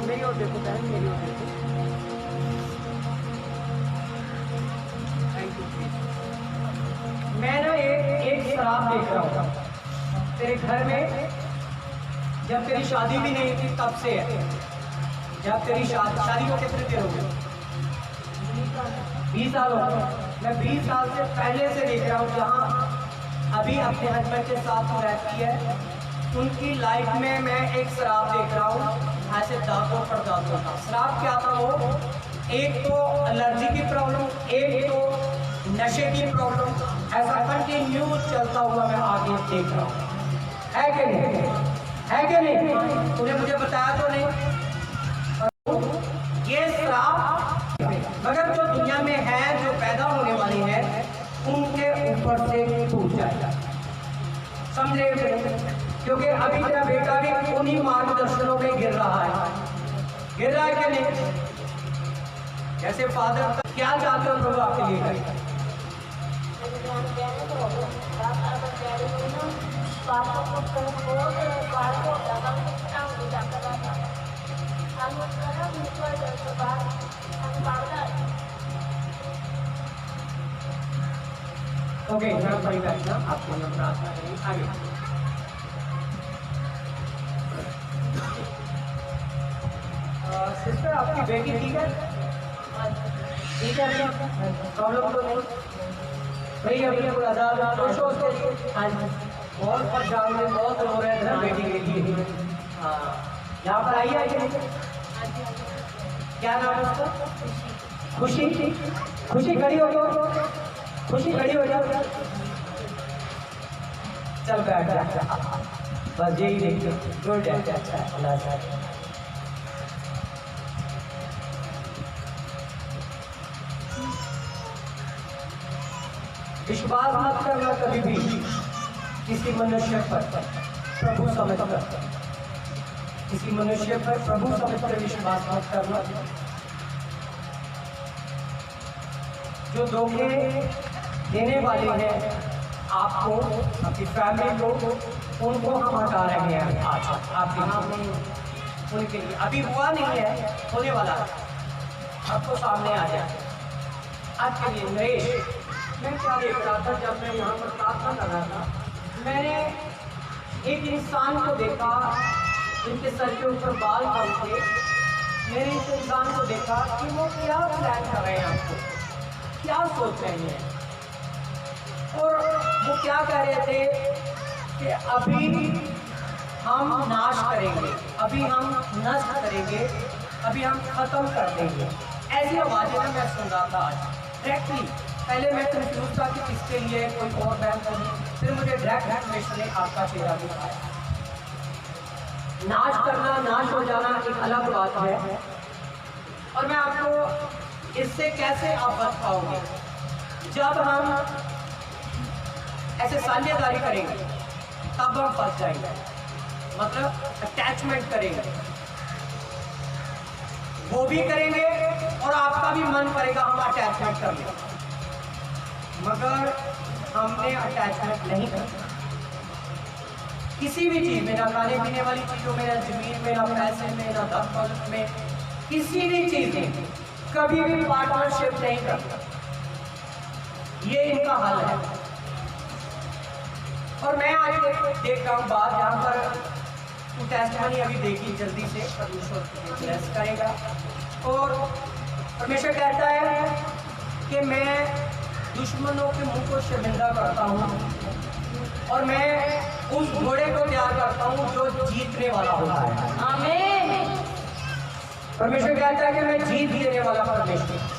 मेरी ओर देखो बहन, मेरी ओर देखो। Thank you. मैं ना एक शराब देख रहा हूँ तेरे घर में, जब तेरी शादी भी नहीं थी तब से है। जब तेरी शादी को कितने देर हो गए? 20 साल हो गए। मैं 20 साल से पहले से देख रहा हूँ, जहाँ अभी अपने हस्बैंड के साथ रहती है, उनकी लाइफ में मैं एक शराब देख रहा हूँ, ऐसे दांतों पर दांतों का शराब। क्या था वो? एक तो एलर्जी की प्रॉब्लम, एक तो नशे की प्रॉब्लम, ऐसा कंटिन्यू चलता हुआ मैं आगे देख रहा हूँ। है कि नहीं? है कि नहीं? तूने मुझे बताया तो नहीं। ये शराब मगर जो दुनिया में है, जो पैदा होने वाली है, उनके ऊपर से टूट जाएगा। समझे? क्योंकि अभी तेरा बेटा भी उन्हीं मार्गदर्शनों में गिर रहा है कि नहीं? जैसे फादर क्या चाहते हो प्रभु आपके लिए करें? ओके, बड़ी बैठना, आपको प्रार्थना करेंगे। आगे सिस्टर, आपकी बेटी ठीक है? ठीक है, प्रॉब्लम तो नहीं भाई? अभी पूरा खुश हो उसके? हाँ जी, बहुत परेशान है, बहुत रो रहे हैं बेटी के लिए। हाँ, यहाँ पर आइए। क्या नाम है उसका? खुशी। खुशी खड़ी हो जाओ, खुशी खड़ी हो जाओ। चल बैठ जा, बस यही देखिए। गुड है, अच्छा अल्लाह। विश्वास मत करना कभी भी किसी मनुष्य पर प्रभु समझकर, किसी मनुष्य पर प्रभु समझकर विश्वास मत करना। जो धोखे देने वाले हैं आपको, आपकी फैमिली को, उनको हम हटा रहे हैं आज आपके सामने। उनके लिए अभी हुआ नहीं है, होने वाला है, आपको सामने आ जाए। आज के लिए नरेश, मैं क्या देख रहा था जब मैं यहाँ पर प्रार्थना कर रहा था, मैंने एक इंसान को देखा इनके सर के ऊपर बाल कम थे। मैंने इस इंसान को देखा कि वो क्या प्लान कर रहे हैं, आपको क्या सोच रहे हैं। और वो क्या कह रहे थे कि अभी हम नाश करेंगे, अभी हम नष्ट करेंगे, अभी हम खत्म कर देंगे। ऐसी आवाज़ें ना मैं सुन रहा था आज डायरेक्टली। पहले मैं कंफ्यूज था कि किसके लिए, कोई और बैन नहीं, फिर मुझे डायरेक्ट इन्फॉर्मेशन ने आपका चेहरा दिखाया। नाश करना, नाश हो जाना एक अलग बात है, और मैं आपको इससे कैसे आप बच पाओगे। जब हम ऐसे साझेदारी करेंगे तब हम फंस जाएंगे, मतलब अटैचमेंट करेंगे, वो भी करेंगे और आपका भी मन करेगा हम अटैचमेंट कर लें, मगर हमने अटैचमेंट नहीं करना किसी भी चीज़ में, ना खाने पीने वाली चीज़ों में, ना जमीन में, ना पैसे में, ना दौलत में, किसी भी चीज़ में कभी भी पार्टनरशिप नहीं करता। ये इनका हल है। और मैं आज देख रहा हूँ बात, यहाँ पर टेस्टमनी अभी देखी जल्दी से परमेश्वर ब्लेस करेगा। और परमेश्वर कहता है कि मैं दुश्मनों के मुंह को शर्मिंदा करता हूँ और मैं उस घोड़े को तैयार करता हूँ जो जीतने वाला होता है। आमीन। परमेश्वर कहता है कि मैं जीत देने वाला परमेश्वर।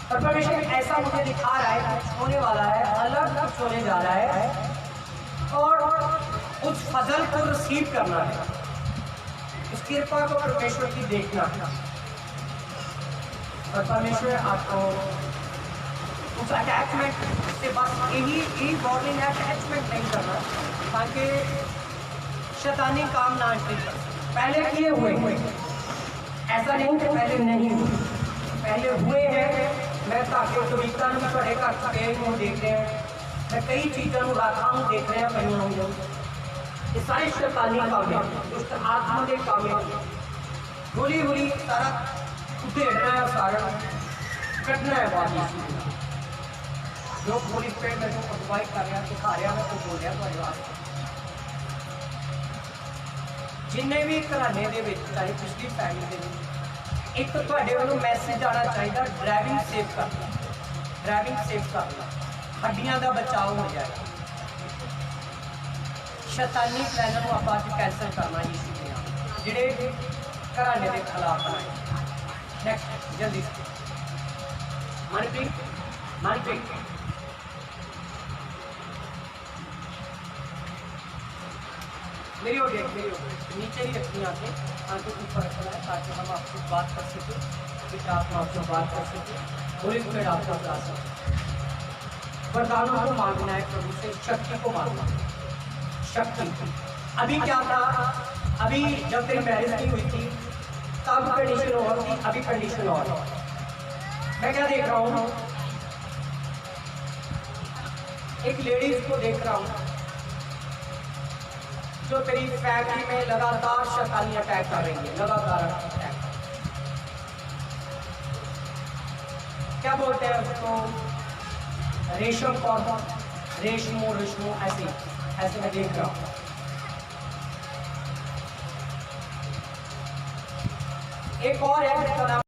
और परमेश्वर ऐसा मुझे दिखा रहा है, कुछ होने वाला है, अलग कुछ होने जा रहा है, और उस फजल को रिसीव करना है, उस कृपा को परमेश्वर की देखना है। और परमेश्वर आपको उस अटैचमेंट से बस यही वार्निंग है, अटैचमेंट नहीं करना, ताकि शैतानी काम ना कर। पहले किए हुए, ऐसा नहीं कि पहले नहीं हुए, पहले हुए हैं। मैं ताकि कविता में पढ़े कर सके वो देख रहे हैं, मैं कई चीज़ों रखा हूँ देख रहे हैं, कहीं होंगे ये सारे शैतानी काम है, दुष्ट आत्मा के काम है। बुरी बुरी सारा उधेड़ना है, सारा कटना है बात। जो पुलिस पे मेरे को अगवाई कर रहा है, दिखा रहा है, तो बोल रहा तुम्हारे वास्ते जिन्हें भी घराने दे विच, चाहे पिछली फैमिली के एक तो ਤੁਹਾਡੇ ਵੱਲੋਂ मैसेज आना चाहिए, ड्राइविंग सेफ करना, ड्राइविंग सेफ करना, हड्डियां का बचाव हो जाएगा। शैतानी प्लानों को आप अज कैंसल करना यीशु के नाम, जिहड़े घराने के खिलाफ बनाए। नैक्सट जल्दी मनप्रीत, मनप्रीत मेरी हो गई, मेरी हो गई। नीचे ही रखनी आके आंखें ऊपर रखना है, ताकि हम आपसे बात कर सकें, पिता आत्मा आपसे बात कर सकें, होली स्पिरिट आपको बता सके। वरदानों को मांगना है प्रभु से, शक्ति को मांगना, शक्ति। अभी क्या था, अभी जब तेरी मैरिज नहीं हुई थी तब कंडीशन और थी, अभी कंडीशन और। मैं क्या देख रहा हूँ, एक लेडीज को देख रहा हूँ जो तेरी फैमिली में लगातार शैतानी अटैक कर रही है, लगातार अटैक। क्या बोलते हैं उसको, रेशम पौधा, रेशमो रेशमो, ऐसे ऐसे मैं देख रहा हूँ। एक और है जिसका नाम